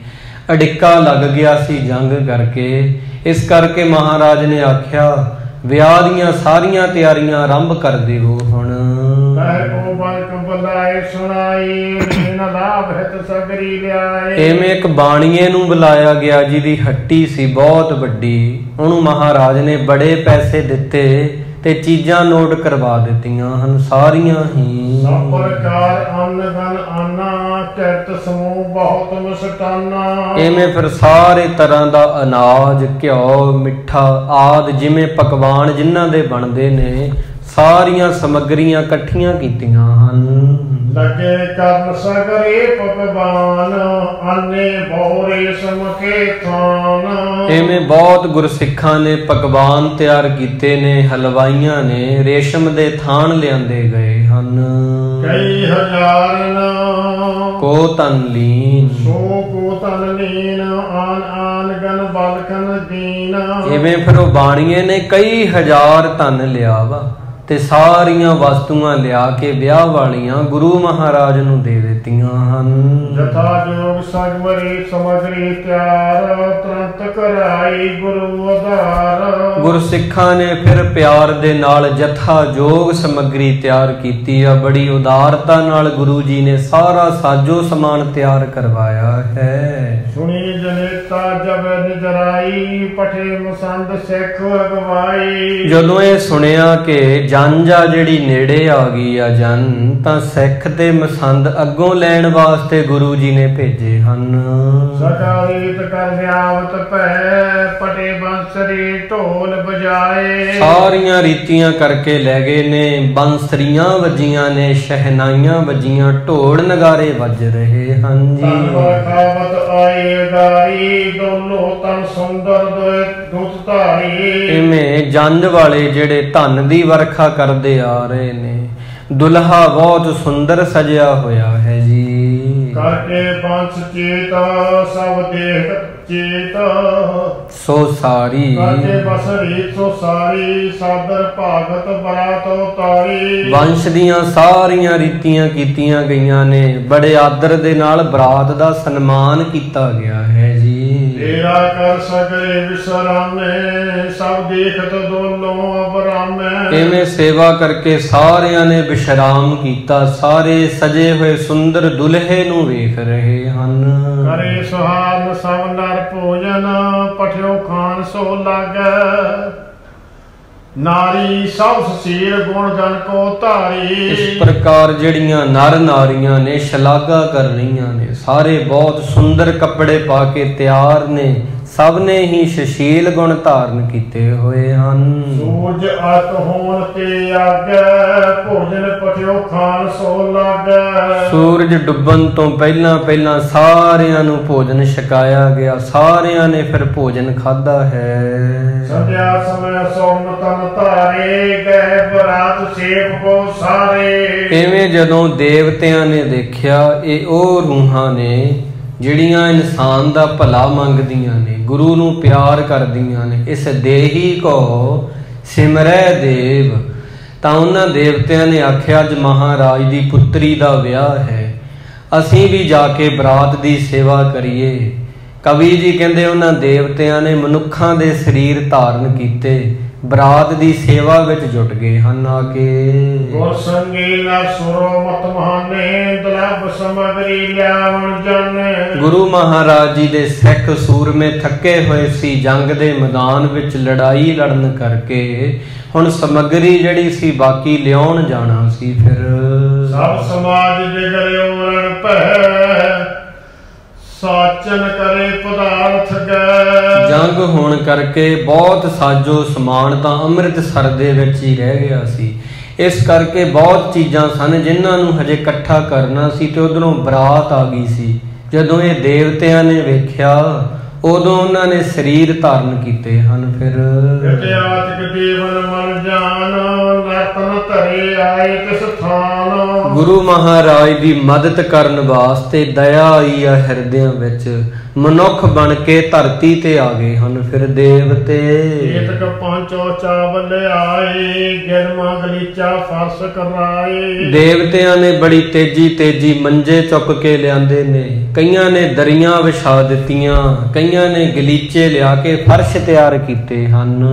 ਅੜਿੱਕਾ ਲੱਗ ਗਿਆ ਸੀ ਜੰਗ ਕਰਕੇ। ਇਸ ਕਰਕੇ ਮਹਾਰਾਜ ਨੇ ਆਖਿਆ ਵਿਆਹ ਦੀਆਂ ਸਾਰੀਆਂ ਤਿਆਰੀਆਂ ਆਰੰਭ ਕਰ ਦਿਓ ਹੁਣ। ਐਵੇਂ ਇੱਕ ਬਾਣੀਏ ਨੂੰ ਬੁਲਾਇਆ ਗਿਆ, ਜਿਹਦੀ ਹੱਟੀ ਸੀ ਬਹੁਤ ਵੱਡੀ। ਉਹਨੂੰ ਮਹਾਰਾਜ ਨੇ ਬੜੇ ਪੈਸੇ ਦਿੱਤੇ ਤੇ ਚੀਜ਼ਾਂ ਨੋਟ ਕਰਵਾ ਦਿੱਤੀਆਂ ਹਨ ਸਾਰੀਆਂ ਹੀ। ਸਭ ਪ੍ਰਕਾਰ ਅੰਨ ਗਨ ਆਨਾ, ਕਿਰਤ ਸਮੂਹ ਬਹੁਤ ਮਸਤਾਨਾ। ਐਵੇਂ ਫਿਰ ਸਾਰੇ ਤਰ੍ਹਾਂ ਦਾ ਅਨਾਜ, ਘਿਓ, ਮਿੱਠਾ ਆਦਿ ਜਿਵੇਂ ਪਕਵਾਨ ਜਿਨ੍ਹਾਂ ਦੇ ਬਣਦੇ ਨੇ, ਸਾਰੀਆਂ ਸਮੱਗਰੀਆਂ ਇਕੱਠੀਆਂ ਕੀਤੀਆਂ ਹਨ। ਲੱਗੇ ਕਰਨ ਸਗਰੇ ਪਕਵਾਨ, ਆਨੇ ਬਹੁਰੇ ਸਮਕੇ ਥਾਨ। ਐਵੇਂ ਬਹੁਤ ਗੁਰਸਿੱਖਾਂ ਨੇ ਪਕਵਾਨ ਤਿਆਰ ਕੀਤੇ ਨੇ, ਹਲਵਾਈਆਂ ਨੇ ਰੇਸ਼ਮ ਦੇ ਥਾਨ ਲਿਆਂਦੇ ਗਏ ਹਨ। ਕਈ ਹਜ਼ਾਰਨ ਕੋ ਤਨ ਲੀਨ, ਸੋ ਕੋ ਤਨ ਲੀਨ, ਆਨ ਆਨ ਗਨ ਬਲਕਨ ਦੀਨ। ਐਵੇਂ ਫਿਰ ਉਹ ਬਾਣੀਏ ਨੇ ਕਈ ਹਜ਼ਾਰ ਧਨ ਲਿਆ ਵਾ ਤੇ ਸਾਰੀਆਂ ਵਸਤੂਆਂ ਲਿਆ ਕੇ ਵਿਆਹ ਵਾਲੀਆਂ ਗੁਰੂ ਮਹਾਰਾਜ ਨੂੰ ਦੇ ਦਿੱਤੀਆਂ ਹਨ। ਜਥਾ ਜੋਗ ਸਗਮਰੀ ਸਮਗਰੀ ਤਿਆਰ, ਤੁਰੰਤ ਕਰਾਈ ਗੁਰੂ ਆਧਾਰ। ਗੁਰਸਿੱਖਾਂ ਨੇ ਫਿਰ ਪਿਆਰ ਦੇ ਨਾਲ ਜਥਾ ਜੋਗ ਸਮੱਗਰੀ ਤਿਆਰ ਕੀਤੀ ਆ, ਬੜੀ ਉਦਾਰਤਾ ਨਾਲ ਗੁਰੂ ਜੀ ਨੇ ਸਾਰਾ ਸਾਜੋ ਸਮਾਨ ਤਿਆਰ ਕਰਵਾਇਆ ਹੈ। ਸੁਣੀ ਜਨੇਤਾ ਜਬ ਨਿਜਰਾਈ, ਪਠੇ ਮਸੰਦ ਸਿੱਖ ਅਗਵਾਈ। ਜਦੋਂ ਇਹ ਸੁਣਿਆ ਕਿ ਜੰਝ ਆ ਜਿਹੜੀ ਨੇੜੇ ਆ ਗਈ ਆ ਜਨ, ਤਾਂ ਸਿੱਖ ਤੇ ਮਸੰਦ ਅੱਗੋਂ ਲੈਣ ਵਾਸਤੇ ਗੁਰੂ ਜੀ ਨੇ ਭੇਜੇ ਹਨ। ਸਕਾ ਰੀਤ ਕਰ ਵਿਆਵਤ ਭੈ, ਪਟੇ ਬੰਸਰੀ ਢੋਲ ਬਜਾਏ। ਸਾਰੀਆਂ ਰੀਤੀਆਂ ਕਰਕੇ ਲੈ ਗਏ ਨੇ, ਬੰਸਰੀਆਂ ਵੱਜੀਆਂ ਨੇ, ਸ਼ਹਿਨਾਈਆਂ ਵੱਜੀਆਂ, ਢੋਲ ਨਗਾਰੇ ਵੱਜ ਰਹੇ ਹਨ ਜੀ। ਖਾਵਤ ਆਏ ਗਾਰੀ, ਦੋਨੋਂ ਤਨ ਸੁੰਦਰ ਦੁੱਤ ਧਾਰੀ। ਇਵੇਂ ਜੰਝ ਵਾਲੇ ਜਿਹੜੇ ਧਨ ਦੀ ਵਰਖਾ ਕਰਦੇ ਆ ਰਹੇ ਨੇ, ਦੁਲਹਾ ਬਹੁਤ ਸੁੰਦਰ ਸਜਿਆ ਹੋਇਆ ਹੈ ਜੀ। ਕਰਕੇ ਪੰਛ ਚੇਤ ਸਭ ਦੇਖ ਚੇਤ, ਸੋ ਸਾਰੀ ਕਰਕੇ ਬਸਰੀ ਸੋ ਸਾਰੀ, ਸਾਦਰ ਭਾਗਤ ਬਰਾਤ ਉਤਾਰੀ। ਵੰਸ਼ ਦੀਆਂ ਸਾਰੀਆਂ ਰੀਤੀਆਂ ਕੀਤੀਆਂ ਗਈਆਂ ਨੇ, ਬੜੇ ਆਦਰ ਦੇ ਨਾਲ ਬਰਾਤ ਦਾ ਸਨਮਾਨ ਕੀਤਾ ਗਿਆ ਹੈ ਜੀ। ਤੇਰਾ ਕਰ ਸਗਰੇ ਵਿਸਰਾਮੇ, ਸਭ ਦੇਖਤ ਦੋਨੋਂ ਅਬਰਾਮੇ। ਐਵੇਂ ਸੇਵਾ ਕਰਕੇ ਸਾਰਿਆਂ ਨੇ ਵਿਸ਼ਰਾਮ ਕੀਤਾ, ਸਾਰੇ ਸਜੇ ਹੋਏ ਸੁੰਦਰ ਦੁਲਹੇ ਨੂੰ ਵੇਖ ਰਹੇ ਹਨ। ਕਰੇ ਸੁਹਾਨ ਸਭ ਨਰ ਭੋਜਨ, ਪਠਿਓ ਖਾਨ ਸੋ ਲਾਗੈ। ਨਾਰੀ ਸਭ ਸੁਸ਼ੀਲ ਗੁਣ ਜਨ ਕੋ ਧਾਰੀ। ਇਸ ਪ੍ਰਕਾਰ ਜਿਹੜੀਆਂ ਨਰ ਨਾਰੀਆਂ ਨੇ ਸ਼ਲਾਘਾ ਕਰ ਰਹੀਆਂ ਨੇ, ਸਾਰੇ ਬਹੁਤ ਸੁੰਦਰ ਕੱਪੜੇ ਪਾ ਕੇ ਤਿਆਰ ਨੇ, ਸਭ ਨੇ ਹੀ ਸੁਸ਼ੀਲ ਗੁਣ ਧਾਰਨ ਕੀਤੇ ਹੋਏ ਹਨ। ਸੂਰਜ ਅਤ ਹੋਣ ਤੇ ਆਗੇ ਭੋਜਨ ਪਟਿਓ ਖਾਣ ਸੋ ਲਾਗੇ। ਸੂਰਜ ਡੁੱਬਣ ਤੋਂ ਪਹਿਲਾਂ ਪਹਿਲਾਂ ਸਾਰਿਆਂ ਨੂੰ ਭੋਜਨ ਛਕਾਇਆ ਗਿਆ, ਸਾਰਿਆਂ ਨੇ ਫਿਰ ਭੋਜਨ ਖਾਧਾ ਹੈ। ਸੰਧਿਆ ਸਮੇਂ ਸੋਨ ਤਨ ਧਾਰੇ ਗਏ ਬਰਾਤ ਸੇਵ ਕੋ ਸਾਰੇ। ਇਵੇਂ ਜਦੋਂ ਦੇਵਤਿਆਂ ਨੇ ਦੇਖਿਆ ਇਹ ਉਹ ਰੂਹਾਂ ਨੇ ਜਿਹੜੀਆਂ ਇਨਸਾਨ ਦਾ ਭਲਾ ਮੰਗਦੀਆਂ ਨੇ, ਗੁਰੂ ਨੂੰ ਪਿਆਰ ਕਰਦੀਆਂ ਨੇ, ਇਸ ਦੇਹੀ ਕੋ ਸਿਮਰੈ ਦੇਵ, ਤਾਂ ਉਹਨਾਂ ਦੇਵਤਿਆਂ ਨੇ ਆਖਿਆ ਅੱਜ ਮਹਾਰਾਜ ਦੀ ਪੁੱਤਰੀ ਦਾ ਵਿਆਹ ਹੈ, ਅਸੀਂ ਵੀ ਜਾ ਕੇ ਬਰਾਤ ਦੀ ਸੇਵਾ ਕਰੀਏ। ਕਵੀ ਜੀ ਕਹਿੰਦੇ ਉਹਨਾਂ ਦੇਵਤਿਆਂ ਨੇ ਮਨੁੱਖਾਂ ਦੇ ਸਰੀਰ ਧਾਰਨ ਕੀਤੇ, ਬਰਾਤ ਦੀ ਸੇਵਾ ਵਿੱਚ ਜੁਟ ਗਏ ਹਨ ਆ ਕੇ। ਗੁਰ ਸੰਗੀ ਲਾ ਸੁਰੋ ਮਤ ਮਹਾਨੇ ਦਲਬ ਸਮਗਰੀ ਲਿਆਵਣ ਜਾਣੇ। ਗੁਰੂ ਮਹਾਰਾਜ ਜੀ ਦੇ ਸਿੱਖ ਸੂਰਮੇ ਥੱਕੇ ਹੋਏ ਸੀ ਜੰਗ ਦੇ ਮੈਦਾਨ ਵਿੱਚ ਲੜਾਈ ਲੜਨ ਕਰਕੇ, ਹੁਣ ਸਮਗਰੀ ਜਿਹੜੀ ਸੀ ਬਾਕੀ ਲਿਆਉਣ ਜਾਣਾ ਸੀ। ਫਿਰ ਸਭ ਸਮਾਜ ਵਿਗੜਿਓ ਰਣ ਭੈ ਸਾਚਨ ਕਰੇ ਪਦਾਰਥ ਗੈ। ਜੰਗ ਹੋਣ ਕਰਕੇ ਬਹੁਤ ਸਾਜੋ ਸਮਾਨ ਤਾਂ ਅੰਮ੍ਰਿਤਸਰ ਦੇ ਵਿੱਚ ਹੀ ਰਹਿ ਗਿਆ ਸੀ, ਇਸ ਕਰਕੇ ਬਹੁਤ ਚੀਜ਼ਾਂ ਸਨ ਜਿਨ੍ਹਾਂ ਨੂੰ ਹਜੇ ਇਕੱਠਾ ਕਰਨਾ ਸੀ, ਤੇ ਉਧਰੋਂ ਬਰਾਤ ਆ ਗਈ ਸੀ। ਜਦੋਂ ਇਹ ਦੇਵਤਿਆਂ ਨੇ ਵੇਖਿਆ ਉਦੋਂ ਉਹਨਾਂ ਨੇ ਸਰੀਰ ਧਾਰਨ ਕੀਤੇ ਹਨ। ਫਿਰ ਇਤਿਆਤਿਕ ਜੀਵਨ ਮਨ ਜਾਨ ਰਤਨ ਧਰੇ ਆਏ ਤਿਸ ਥਾਨ। ਗੁਰੂ ਮਹਾਰਾਜ ਦੀ ਮਦਦ ਕਰਨ ਵਾਸਤੇ ਦਇਆ ਆਈ ਆ ਹਿਰਦਿਆਂ ਵਿੱਚ, ਮਨੁੱਖ ਬਣ ਕੇ ਧਰਤੀ ਤੇ ਆ ਗਏ ਹਨ। ਫਿਰ ਦੇਵਤੇ ਏਤਕ ਪਾਂਚੋ ਚਾਵਲ ਆਏ ਗਿਰਮਾ ਗਲੀਚਾ ਫਰਸ ਕਰਾਏ। ਦੇਵਤਿਆਂ ਨੇ ਬੜੀ ਤੇਜ਼ੀ ਤੇਜ਼ੀ ਮੰਜੇ ਚੁੱਕ ਕੇ ਲਿਆਂਦੇ ਨੇ, ਕਈਆਂ ਨੇ ਦਰੀਆਂ ਵਿਛਾ ਦਿੱਤੀਆਂ, ਕਈਆਂ ਨੇ ਗਲੀਚੇ ਲਿਆ ਕੇ ਫਰਸ਼ ਤਿਆਰ ਕੀਤੇ ਹਨ।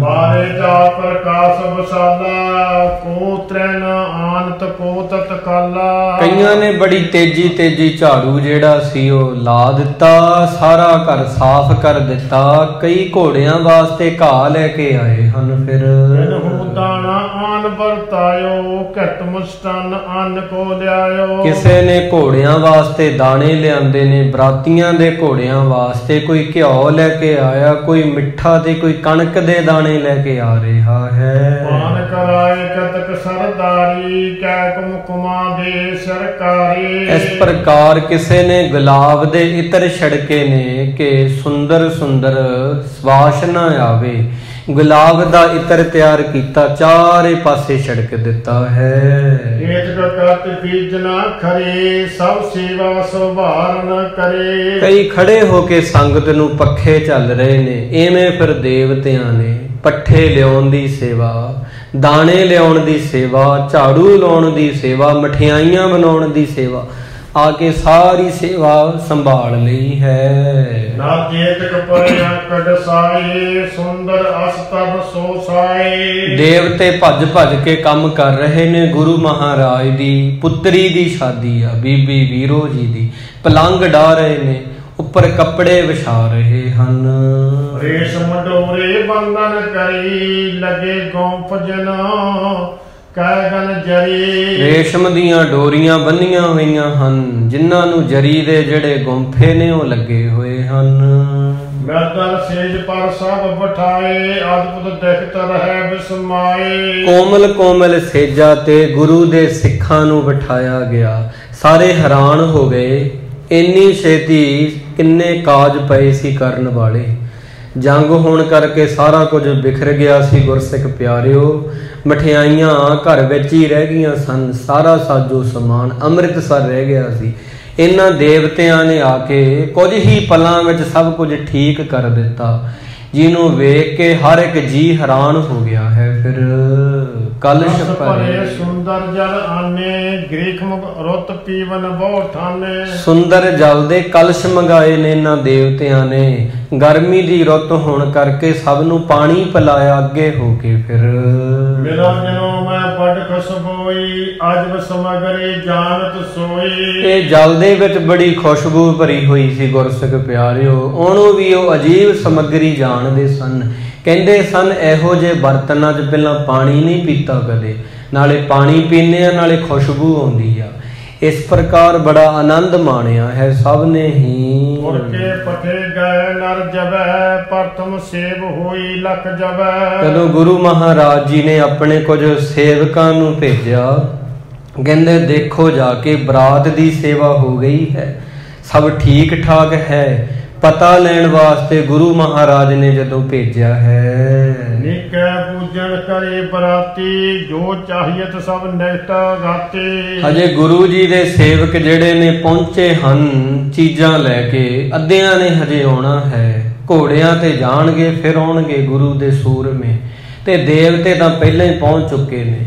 ਬਾਰੇ ਜਾ ਪ੍ਰਕਾਸ਼ ਵਸਾਲਾ ਕੋ ਤ੍ਰੈਨ ਆਨਤ ਕੋ ਤਤ ਕਾਲਾ। ਕਈਆਂ ਨੇ ਬੜੀ ਤੇਜ਼ੀ ਤੇਜ਼ੀ ਝਾੜੂ ਜਿਹੜਾ ਸੀ ਉਹ ਲਾ ਦਿੱਤਾ, ਸਾਰਾ ਘਰ ਸਾਫ਼ ਕਰ ਦਿੱਤਾ। ਕਈ ਘੋੜਿਆਂ ਵਾਸਤੇ ਘਾਹ ਲੈ ਕੇ ਆਏ ਹਨ। ਫਿਰ ਦਾਣਾ ਆਨ ਵਰਤਾਇਓ ਘਟ ਮੁਸਤਨ ਅੰਨ ਕੋ ਲਿਆਇਓ। ਕਿਸੇ ਨੇ ਘੋੜਿਆਂ ਵਾਸਤੇ ਦਾਣੇ ਲਿਆਂਦੇ ਨੇ, ਬਰਾਤੀਆਂ ਦੇ ਘੋੜਿਆਂ ਵਾਸਤੇ ਕੋਈ ਘਿਓ ਲੈ ਕੇ ਆਇਆ, ਕੋਈ ਮਿੱਠਾ ਤੇ ਕੋਈ ਕਣਕ ਦੇ ਦਾਣੇ ਲੈ ਕੇ ਆ ਰਿਹਾ ਹੈ। ਪਾਨ ਕਰਾਏ ਕਤਕ ਸਰਦਾਰੀ ਕੈ ਕੁਮਕੁਮਾ ਦੇ ਸਰਕਾਰੀ। ਇਸ ਪ੍ਰਕਾਰ ਕਿਸੇ ਨੇ ਗੁਲਾਬ ਦੇ ਇਤਰ ਛੜਕੇ ਨੇ ਕਿ ਸੁੰਦਰ ਸੁੰਦਰ ਵਾਸ਼ਨਾ ਆਵੇ, ਗੁਲਾਬ ਦਾ ਇਤਰ ਤਿਆਰ ਕੀਤਾ, ਚਾਰੇ ਪਾਸੇ ਛੜਕ ਦਿੱਤਾ ਹੈ। ਏਤਕ ਕਰਤ ਬੀਜਨਾ ਖਰੇ ਸਭ ਸੇਵਾ ਸੁਭਾਰਨ ਕਰੇ। ਕਈ ਖੜੇ ਹੋ ਕੇ ਸੰਗਤ ਨੂੰ ਪੱਖੇ ਚੱਲ ਰਹੇ ਨੇ। ਐਵੇਂ ਫਿਰ ਦੇਵਤਿਆਂ ਨੇ ਪੱਠੇ ਲਿਆਉਣ ਦੀ ਸੇਵਾ, ਦਾਣੇ ਲਿਆਉਣ ਦੀ ਸੇਵਾ, ਝਾੜੂ ਲਾਉਣ ਦੀ ਸੇਵਾ, ਮਠਿਆਈਆਂ ਬਣਾਉਣ ਦੀ ਸੇਵਾ ਆ ਕੇ ਸਾਰੀ ਸੇਵਾ ਸੰਭਾਲ ਲਈ ਹੈ। ਨਾ ਜੇਤਕ ਪਰਿਆ ਕਡਸਾਏ ਸੁੰਦਰ ਅਸਤਰ ਸੋ ਸਾਏ। ਦੇਵਤੇ ਭੱਜ ਭੱਜ ਕੇ ਕੰਮ ਕਰ ਰਹੇ ਨੇ। ਗੁਰੂ ਮਹਾਰਾਜ ਦੀ ਪੁੱਤਰੀ ਦੀ ਸ਼ਾਦੀ ਆ, ਬੀਬੀ ਵੀਰੋ ਜੀ ਦੀ। ਪਲੰਗ ਢਾ ਰਹੇ ਨੇ, ਉੱਪਰ ਕੱਪੜੇ ਵਿਛਾ ਰਹੇ ਹਨ। ਰੇਸ਼ਮ ਡੋਰੇ ਬੰਧਨ ਕਰੀ ਲਗੇ ਗੋਂਫ ਜਨਾ ਕਹਿਗਨ ਜਰੀ। ਰੇਸ਼ਮ ਦੀਆਂ ਡੋਰੀਆਂ ਬੰਨੀਆਂ ਹੋਈਆਂ ਹਨ, ਜਿਨ੍ਹਾਂ ਨੂੰ ਜਰੀ ਦੇ ਜਿਹੜੇ ਗੁੰਫੇ ਨੇ ਉਹ ਲੱਗੇ ਹੋਏ ਹਨ। ਮਰਦਨ ਸੇਜ ਪਰ ਸਭ ਬਿਠਾਏ ਅਦਭੁਤ ਦਿਖਤ ਰਹਿ ਬਿਸਮਾਏ। ਕੋਮਲ ਕੋਮਲ ਸੇਜਾਂ ਤੇ ਗੁਰੂ ਦੇ ਸਿੱਖਾਂ ਨੂੰ ਬਿਠਾਇਆ ਗਿਆ। ਸਾਰੇ ਹੈਰਾਨ ਹੋ ਗਏ, ਇੰਨੀ ਛੇਤੀ ਕਿੰਨੇ ਕਾਜ ਪਏ ਸੀ ਕਰਨ ਵਾਲੇ। ਜੰਗ ਹੋਣ ਕਰਕੇ ਸਾਰਾ ਕੁਝ ਬਿਖਰ ਗਿਆ ਸੀ। ਗੁਰਸਿੱਖ ਪਿਆਰਿਓ, ਮਠਿਆਈਆਂ ਘਰ ਵਿੱਚ ਹੀ ਰਹਿ ਗਈਆਂ ਸਨ, ਸਾਰਾ ਸਾਜੋ ਸਮਾਨ ਅੰਮ੍ਰਿਤਸਰ ਰਹਿ ਗਿਆ ਸੀ। ਇਹਨਾਂ ਦੇਵਤਿਆਂ ਨੇ ਆ ਕੇ ਕੁਝ ਹੀ ਪਲਾਂ ਵਿੱਚ ਸਭ ਕੁਝ ਠੀਕ ਕਰ ਦਿੱਤਾ, ਜਿਹਨੂੰ ਵੇਖ ਕੇ ਹਰ ਇੱਕ ਜੀ ਹੈਰਾਨ ਹੋ ਗਿਆ ਹੈ। ਫਿਰ ਕਲਸ਼ ਭਰੇ ਸੁੰਦਰ ਜਲ ਆਨੇ ਗ੍ਰੀਖ ਰੁੱਤ ਪੀਵਨ ਬਹੁ ਠਾਨੇ। ਸੁੰਦਰ ਜਲ ਦੇ ਕਲਸ਼ ਮੰਗਾਏ ਨੇ ਇਹਨਾਂ ਦੇਵਤਿਆਂ ਨੇ। ਗਰਮੀ ਦੀ ਰੁੱਤ ਹੋਣ ਕਰਕੇ ਸਭ ਨੂੰ ਪਾਣੀ ਪਿਲਾਇਆ ਅੱਗੇ ਹੋ ਕੇ। ਫਿਰ ਮੇਰਾ ਜਨੋ ਮੈਂ ਬੜ ਖੁਸ਼ਬੋਈ ਅਜਬ ਸਮਗਰੀ ਜਾਣਤ ਸੋਈ। ਇਹ ਜਲ ਦੇ ਵਿੱਚ ਬੜੀ ਖੁਸ਼ਬੂ ਭਰੀ ਹੋਈ ਸੀ। ਗੁਰਸਿੱਖ ਪਿਆਰਿਓ, ਉਹਨੂੰ ਵੀ ਉਹ ਅਜੀਬ ਸਮੱਗਰੀ ਜਾਣਦੇ ਸਨ ਕਹਿੰਦੇ ਸਨ ਇਹੋ ਜਿਹੇ ਬਰਤਨਾਂ 'ਚ ਪਹਿਲਾਂ ਪਾਣੀ ਨਹੀਂ ਪੀਤਾ ਕਦੇ, ਨਾਲੇ ਪਾਣੀ ਪੀਂਦੇ ਆ ਨਾਲੇ ਖੁਸ਼ਬੂ ਆਉਂਦੀ ਆ। ਇਸ ਪ੍ਰਕਾਰ ਬੜਾ ਆਨੰਦ ਮਾਣਿਆ ਹੈ ਸਭ ਨੇ ਹੀ। ਮੁੜ ਕੇ ਪਠੇ ਗਏ ਨਰ ਜਬੈ, ਪ੍ਰਥਮ ਸੇਵ ਹੋਈ ਲਖ ਜਬੈ। ਜਦੋਂ ਗੁਰੂ ਮਹਾਰਾਜ ਜੀ ਨੇ ਆਪਣੇ ਕੁਝ ਸੇਵਕਾਂ ਨੂੰ ਭੇਜਿਆ, ਕਹਿੰਦੇ ਦੇਖੋ ਜਾ ਕੇ ਬਰਾਤ ਦੀ ਸੇਵਾ ਹੋ ਗਈ ਹੈ, ਸਭ ਠੀਕ ਠਾਕ ਹੈ। ਪਤਾ ਲੈਣ ਵਾਸਤੇ ਗੁਰੂ ਮਹਾਰਾਜ ਨੇ ਜਦੋਂ ਭੇਜਿਆ ਹੈ। ਨਿਕੈ ਪੂਜਨ ਕਰੇ ਬਰਾਤੀ, ਜੋ ਚਾਹੀਤ ਸਭ ਨਿਕਟਾ ਗਾਤੇ। ਹਜੇ ਗੁਰੂ ਜੀ ਦੇ ਸੇਵਕ ਜਿਹੜੇ ਨੇ ਪਹੁੰਚੇ ਹਨ ਚੀਜ਼ਾਂ ਲੈ ਕੇ, ਅੱਧਿਆਂ ਨੇ ਹਜੇ ਆਉਣਾ ਹੈ। ਘੋੜਿਆਂ ਤੇ ਜਾਣਗੇ, ਫਿਰ ਆਉਣਗੇ ਗੁਰੂ ਦੇ ਸੂਰਮੇ, ਤੇ ਦੇਵਤੇ ਤਾਂ ਪਹਿਲਾਂ ਹੀ ਪਹੁੰਚ ਚੁੱਕੇ ਨੇ।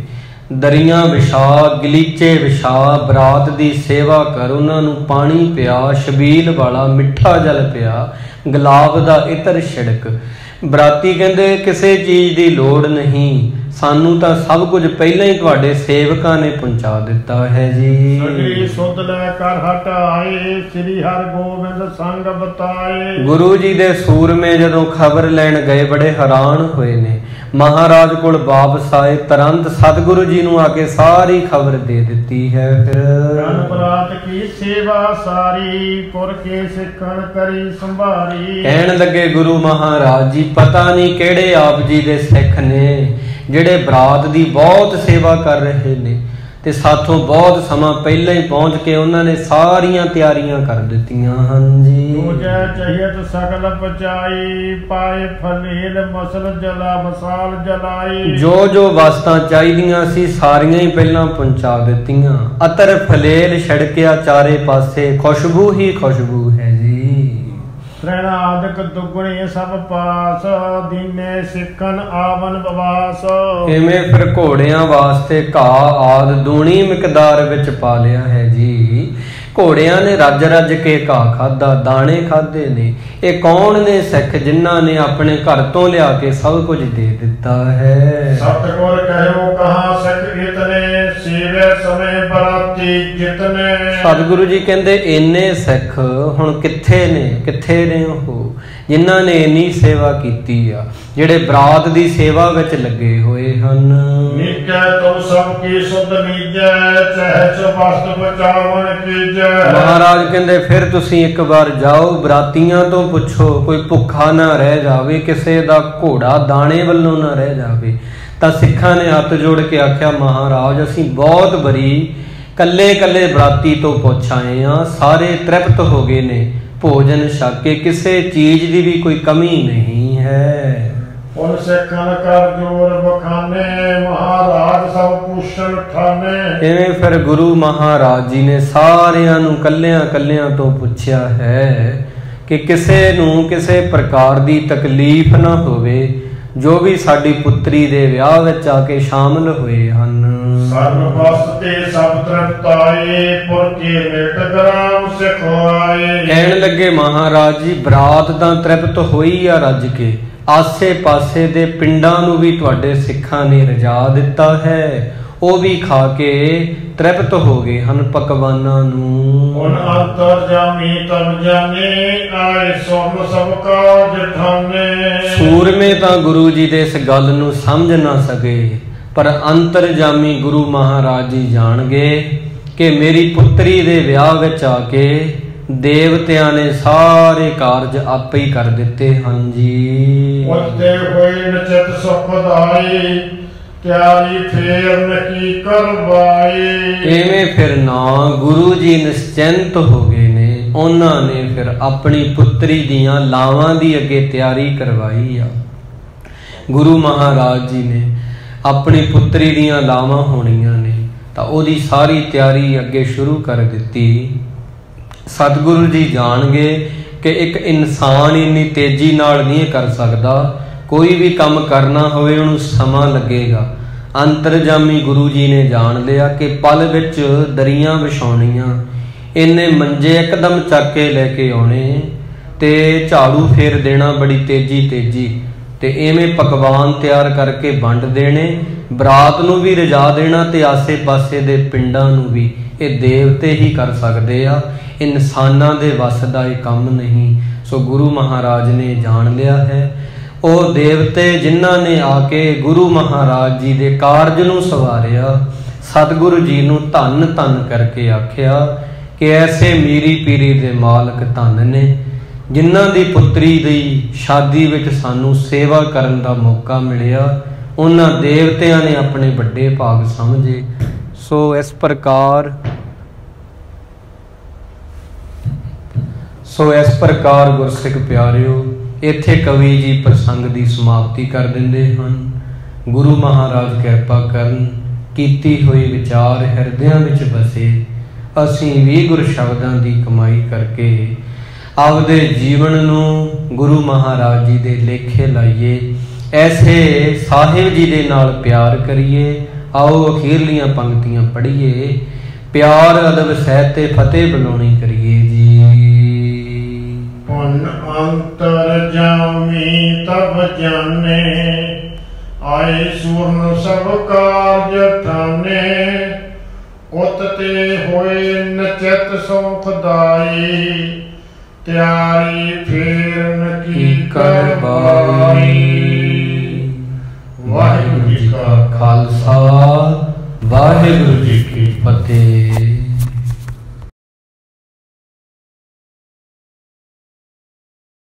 ਦਰੀਆਂ ਵਿਛਾ, ਗਲੀਚੇ ਵਿਛਾ, ਬਰਾਤ ਦੀ ਸੇਵਾ ਕਰ, ਉਹਨਾਂ ਨੂੰ ਪਾਣੀ ਪਿਆ, ਛਬੀਲ ਵਾਲਾ ਮਿੱਠਾ ਜਲ ਪਿਆ, ਗੁਲਾਬ ਦਾ ਇਤਰ ਛਿੜਕ। ਬਰਾਤੀ ਕਹਿੰਦੇ ਕਿਸੇ ਚੀਜ਼ ਦੀ ਲੋੜ ਨਹੀਂ, ਸਾਨੂੰ ਤਾਂ ਸਭ ਕੁਝ ਪਹਿਲਾਂ ਹੀ ਤੁਹਾਡੇ ਸੇਵਕਾਂ ਨੇ ਪਹੁੰਚਾ ਦਿੱਤਾ ਹੈ ਜੀ। ਸਗਲੀ ਸੁਧ ਲੈ ਕਰ ਹਟਾਏ, ਸ੍ਰੀ ਹਰਿ ਗੋਬਿੰਦ ਸੰਗ ਬਤਾਏ। ਗੁਰੂ ਜੀ ਦੇ ਸੂਰਮੇ ਜਦੋਂ ਖਬਰ ਲੈਣ ਗਏ ਬੜੇ ਹੈਰਾਨ ਹੋਏ ਨੇ। ਮਹਾਰਾਜ ਕੋਲ ਵਾਪਸ ਆਏ, ਤੁਰੰਤ ਸਤਿਗੁਰੂ ਜੀ ਨੂੰ ਆ ਕੇ ਸਾਰੀ ਖਬਰ ਦੇ ਦਿੱਤੀ ਹੈ। ਫਿਰ ਬਰਾਤ ਕੀ ਸੇਵਾ ਸਾਰੀ, ਪੁਰ ਕੇ ਸਿੱਖਣ ਕਰੀ ਸੰਭਾਰੀ। ਕਹਿਣ ਲੱਗੇ ਗੁਰੂ ਮਹਾਰਾਜ ਜੀ, ਪਤਾ ਨਹੀਂ ਕਿਹੜੇ ਆਪ ਜੀ ਦੇ ਸਿੱਖ ਨੇ ਜਿਹੜੇ ਬਰਾਤ ਦੀ ਬਹੁਤ ਸੇਵਾ ਕਰ ਰਹੇ ਨੇ, ਤੇ ਸਾਥੋਂ ਬਹੁਤ ਸਮਾਂ ਪਹਿਲਾਂ ਹੀ ਪਹੁੰਚ ਕੇ ਉਹਨਾਂ ਨੇ ਸਾਰੀਆਂ ਤਿਆਰੀਆਂ ਕਰ ਦਿੱਤੀਆਂ ਹਨ ਜੀ। ਜੋ ਜੈ ਚਾਹੀਤ ਸਗਲ ਪਚਾਈ, ਪਾਏ ਫਲੇਲ ਮਸਲ ਜਲਾ ਮਸਾਲ ਜਲਾਈ। ਜੋ ਜੋ ਵਸਤਾਂ ਚਾਹੀਦੀਆਂ ਸੀ ਸਾਰੀਆਂ ਹੀ ਪਹਿਲਾਂ ਪਹੁੰਚਾ ਦਿੱਤੀਆਂ। ਅਤਰ ਫਲੇਲ ਛੜਕਿਆ ਚਾਰੇ ਪਾਸੇ, ਖੁਸ਼ਬੂ ਹੀ ਖੁਸ਼ਬੂ ਹੈ ਜੀ। ਤ੍ਰਿਣਾਦਿਕ ਦੁਗਣੇ ਸਭ ਪਾਸ, ਦੀਨੇ ਸਿੱਖਨ ਆਵਨ ਬਵਾਸ। ਇਵੇਂ ਫਿਰ ਘੋੜਿਆਂ ਵਾਸਤੇ ਘਾਹ ਆਦ ਦੂਣੀ ਮਿਕਦਾਰ ਵਿੱਚ ਪਾ ਲਿਆ ਹੈ ਜੀ। ਘੋੜਿਆਂ ਨੇ ਰੱਜ ਰੱਜ ਕੇ ਘਾਹ ਖਾਧਾ, ਦਾਣੇ ਖਾਧੇ ਨੇ। ਇਹ ਕੌਣ ਨੇ ਸਿੱਖ ਜਿਨ੍ਹਾਂ ਨੇ ਆਪਣੇ ਘਰ ਤੋਂ ਲਿਆ ਕੇ ਸਭ ਕੁਝ ਦੇ ਦਿੱਤਾ ਹੈ। ਸਤਿਗੁਰ ਕਹਿਓ ਕਹਾਂ ਸਿੱਖ ਇਤਨੇ, ਸੇਵੇ ਸਮੇਂ ਬਰਾਤੀ ਜਿਤਨੇ। ਸਤਿਗੁਰੂ ਜੀ ਕਹਿੰਦੇ ਇੰਨੇ ਸਿੱਖ ਹੁਣ ਕਿੱਥੇ ਨੇ, ਕਿੱਥੇ ਨੇ ਉਹ ਜਿਨ੍ਹਾਂ ਨੇ ਇੰਨੀ ਸੇਵਾ ਕੀਤੀ ਆ, ਜਿਹੜੇ ਬਰਾਤ ਦੀ ਸੇਵਾ ਵਿੱਚ ਲੱਗੇ ਹੋਏ ਹਨ। ਨਿਕੈ ਤੁਮ ਸਭ ਕੀ ਸੁਧ ਨੀਜੈ, ਸਹਿਜ ਵਸਤ ਬਚਾਵਣ ਕੀਜੈ। ਮਹਾਰਾਜ ਕਹਿੰਦੇ ਫਿਰ ਤੁਸੀਂ ਇੱਕ ਵਾਰ ਜਾਓ, ਬਰਾਤੀਆਂ ਤੋਂ ਪੁੱਛੋ ਕੋਈ ਭੁੱਖਾ ਨਾ ਰਹਿ ਜਾਵੇ, ਕਿਸੇ ਦਾ ਘੋੜਾ ਦਾਣੇ ਵੱਲੋਂ ਨਾ ਰਹਿ ਜਾਵੇ। ਤਾਂ ਸਿੱਖਾਂ ਨੇ ਹੱਥ ਜੋੜ ਕੇ ਆਖਿਆ, ਮਹਾਰਾਜ ਅਸੀਂ ਬਹੁਤ ਬਰੀ ਕੱਲੇ ਕੱਲੇ ਬਰਾਤੀ ਤੋਂ ਪੁੱਛ ਆਏ ਆ, ਸਾਰੇ ਤ੍ਰਿਪਤ ਹੋ ਗਏ ਨੇ, ਭੋਜਨ ਛਕ ਕੇ ਕਿਸੇ ਚੀਜ਼ ਦੀ ਵੀ ਕੋਈ ਕਮੀ ਨਹੀਂ ਹੈ। ਉਨ ਸਿੱਖਨ ਕਰ ਜੋਰ ਬਖਾਨੇ, ਮਹਾਰਾਜ ਸਭ ਪੁੱਛਣ ਠਾਨੇ। ਇਵੇਂ ਫਿਰ ਗੁਰੂ ਮਹਾਰਾਜ ਜੀ ਨੇ ਸਾਰਿਆਂ ਨੂੰ ਕੱਲਿਆਂ ਕੱਲਿਆਂ ਤੋਂ ਪੁੱਛਿਆ ਹੈ ਕਿ ਕਿਸੇ ਨੂੰ ਕਿਸੇ ਪ੍ਰਕਾਰ ਦੀ ਤਕਲੀਫ ਨਾ ਹੋਵੇ, ਜੋ ਵੀ ਸਾਡੀ ਪੁੱਤਰੀ ਦੇ ਵਿਆਹ ਵਿੱਚ ਆ ਕੇ ਸ਼ਾਮਲ ਹੋਏ ਹਨ। ਸਰਨ ਵਸਤੇ ਸਭ ਤ੍ਰਿਪਤਾਏ, ਪੁਰ ਕੇ ਮਿਟ ਗਰਾਮ ਸਿਖਾਏ। ਕਹਿਣ ਲੱਗੇ ਮਹਾਰਾਜ ਜੀ ਬਰਾਤ ਤਾਂ ਤ੍ਰਿਪਤ ਹੋਈ ਆ ਰੱਜ ਕੇ, ਆਸੇ ਪਾਸੇ ਦੇ ਪਿੰਡਾਂ ਨੂੰ ਵੀ ਤੁਹਾਡੇ ਸਿੱਖਾਂ ਨੇ ਰਜਾ ਦਿੱਤਾ ਹੈ, ਉਹ ਵੀ ਖਾ ਕੇ ਤ੍ਰਿਪਤ ਹੋ ਗਏ ਹਨ ਪਕਵਾਨਾਂ ਨੂੰ। ਹੁਣ ਅੰਤਰ ਜਾਮੀ ਤਮ ਜਾਣੇ, ਆਏ ਸੋਮ ਸਭ ਕਾਜ ਠਾਨੇ। ਸੂਰਮੇ ਤਾਂ ਗੁਰੂ ਜੀ ਦੇ ਇਸ ਗੱਲ ਨੂੰ ਸਮਝ ਨਾ ਸਕੇ, ਪਰ ਅੰਤਰਜਾਮੀ ਗੁਰੂ ਮਹਾਰਾਜ ਜੀ ਜਾਣ ਗਏ ਕਿ ਮੇਰੀ ਪੁੱਤਰੀ ਦੇ ਵਿਆਹ ਵਿੱਚ ਆ ਕੇ ਦੇਵਤਿਆਂ ਨੇ ਸਾਰੇ ਕਾਰਜ ਆਪੇ ਹੀ ਕਰ ਦਿੱਤੇ ਹਨ ਜੀ। ਉਸਦੇ ਹੋਏ ਨਚਿਤ ਸੁਖਦਾਈ, ਤਿਆਰੀ ਫੇਰ ਨਕੀ ਕਰਵਾਈ। ਇਵੇਂ ਫਿਰ ਨਾ ਗੁਰੂ ਜੀ ਨਿਸ਼ਚਿੰਤ ਹੋ ਗਏ ਨੇ, ਉਹਨਾਂ ਨੇ ਫਿਰ ਆਪਣੀ ਪੁੱਤਰੀ ਦੀਆਂ ਲਾਵਾਂ ਦੀ ਅੱਗੇ ਤਿਆਰੀ ਕਰਵਾਈ ਆ। ਗੁਰੂ ਮਹਾਰਾਜ ਜੀ ਨੇ ਆਪਣੀ ਪੁੱਤਰੀ ਦੀਆਂ ਲਾਵਾਂ ਹੋਣੀਆਂ ਨੇ ਤਾਂ ਉਹਦੀ ਸਾਰੀ ਤਿਆਰੀ ਅੱਗੇ ਸ਼ੁਰੂ ਕਰ ਦਿੱਤੀ। ਸਤਿਗੁਰੂ ਜੀ ਜਾਣਗੇ ਕਿ ਇੱਕ ਇਨਸਾਨ ਇੰਨੀ ਤੇਜ਼ੀ ਨਾਲ ਨਹੀਂ ਕਰ ਸਕਦਾ, ਕੋਈ ਵੀ ਕੰਮ ਕਰਨਾ ਹੋਵੇ ਉਹਨੂੰ ਸਮਾਂ ਲੱਗੇਗਾ। ਅੰਤਰਜਾਮੀ ਗੁਰੂ ਜੀ ਨੇ ਜਾਣ ਲਿਆ ਕਿ ਪਲ ਵਿੱਚ ਦਰੀਆਂ ਵਿਛਾਉਣੀਆਂ, ਇੰਨੇ ਮੰਜੇ ਇੱਕਦਮ ਚੱਕ ਕੇ ਲੈ ਕੇ ਆਉਣੇ ਤੇ ਝਾੜੂ ਫੇਰ ਦੇਣਾ ਬੜੀ ਤੇਜ਼ੀ ਤੇ ਐਵੇਂ ਪਕਵਾਨ ਤਿਆਰ ਕਰਕੇ ਵੰਡ ਦੇਣੇ, ਬਰਾਤ ਨੂੰ ਵੀ ਰਜਾ ਦੇਣਾ ਤੇ ਆਸੇ ਪਾਸੇ ਦੇ ਪਿੰਡਾਂ ਨੂੰ ਵੀ। ਇਹ ਦੇਵਤੇ ਹੀ ਕਰ ਸਕਦੇ ਆ, ਇਨਸਾਨਾਂ ਦੇ ਵੱਸ ਦਾ ਇਹ ਕੰਮ ਨਹੀਂ। ਸੋ ਗੁਰੂ ਮਹਾਰਾਜ ਨੇ ਜਾਣ ਲਿਆ ਹੈ। ਉਹ ਦੇਵਤੇ ਜਿਨ੍ਹਾਂ ਨੇ ਆ ਕੇ ਗੁਰੂ ਮਹਾਰਾਜ ਜੀ ਦੇ ਕਾਰਜ ਨੂੰ ਸਵਾਰਿਆ, ਸਤਿਗੁਰੂ ਜੀ ਨੂੰ ਧੰਨ ਧੰਨ ਕਰਕੇ ਆਖਿਆ ਕਿ ਐਸੇ ਮੀਰੀ ਪੀਰੀ ਦੇ ਮਾਲਕ ਧੰਨ ਨੇ, ਜਿਨ੍ਹਾਂ ਦੀ ਪੁੱਤਰੀ ਦੀ ਸ਼ਾਦੀ ਵਿੱਚ ਸਾਨੂੰ ਸੇਵਾ ਕਰਨ ਦਾ ਮੌਕਾ ਮਿਲਿਆ। ਉਹਨਾਂ ਦੇਵਤਿਆਂ ਨੇ ਆਪਣੇ ਵੱਡੇ ਭਾਗ ਸਮਝੇ। ਸੋ ਇਸ ਪ੍ਰਕਾਰ ਗੁਰਸਿੱਖ ਪਿਆਰਿਓ, ਇੱਥੇ ਕਵੀ ਜੀ ਪ੍ਰਸੰਗ ਦੀ ਸਮਾਪਤੀ ਕਰ ਦਿੰਦੇ ਹਨ। ਗੁਰੂ ਮਹਾਰਾਜ ਕਿਰਪਾ ਕਰਨ, ਕੀਤੀ ਹੋਈ ਵਿਚਾਰ ਹਿਰਦਿਆਂ ਵਿੱਚ ਵਸੇ। ਅਸੀਂ ਵੀ ਗੁਰ ਸ਼ਬਦਾਂ ਦੀ ਕਮਾਈ ਕਰਕੇ ਆਪਦੇ ਜੀਵਨ ਨੂੰ ਗੁਰੂ ਮਹਾਰਾਜ ਜੀ ਦੇ ਲੇਖੇ ਲਾਈਏ। ਐਸੇ ਸਾਹਿਬ ਜੀ ਦੇ ਨਾਲ ਪਿਆਰ ਕਰੀਏ। ਆਓ ਅਖੀਰਲੀਆਂ ਪੰਕਤੀਆਂ ਪੜ੍ਹੀਏ। ਪਿਆਰ ਅਦਬ ਸਹਿਤ ਤੇ ਫਤਿਹ ਬੁਲਾਉਣੀ ਕਰੀਏ ਜੀ। ਹੁਣ ਅੰਤਰ ਜਾਮੀ ਤਬ ਜਾਣੇ, ਆਏ ਸੂਰਨ ਸਭ ਕਾਰਜ ਠਾਨੇ। ਉਤ ਤੇ ਹੋਏ ਨਚਿਤ ਸੋ ਖੁਦਾਈ, ਤਿਆਰੀ ਫੇਰਨ ਕੀ ਕਰਵਾਈ। ਵਾਹਿਗੁਰੂ ਜੀ ਕਾ ਖਾਲਸਾ, ਵਾਹਿਗੁਰੂ ਜੀ ਕੀ ਫਤਿਹ।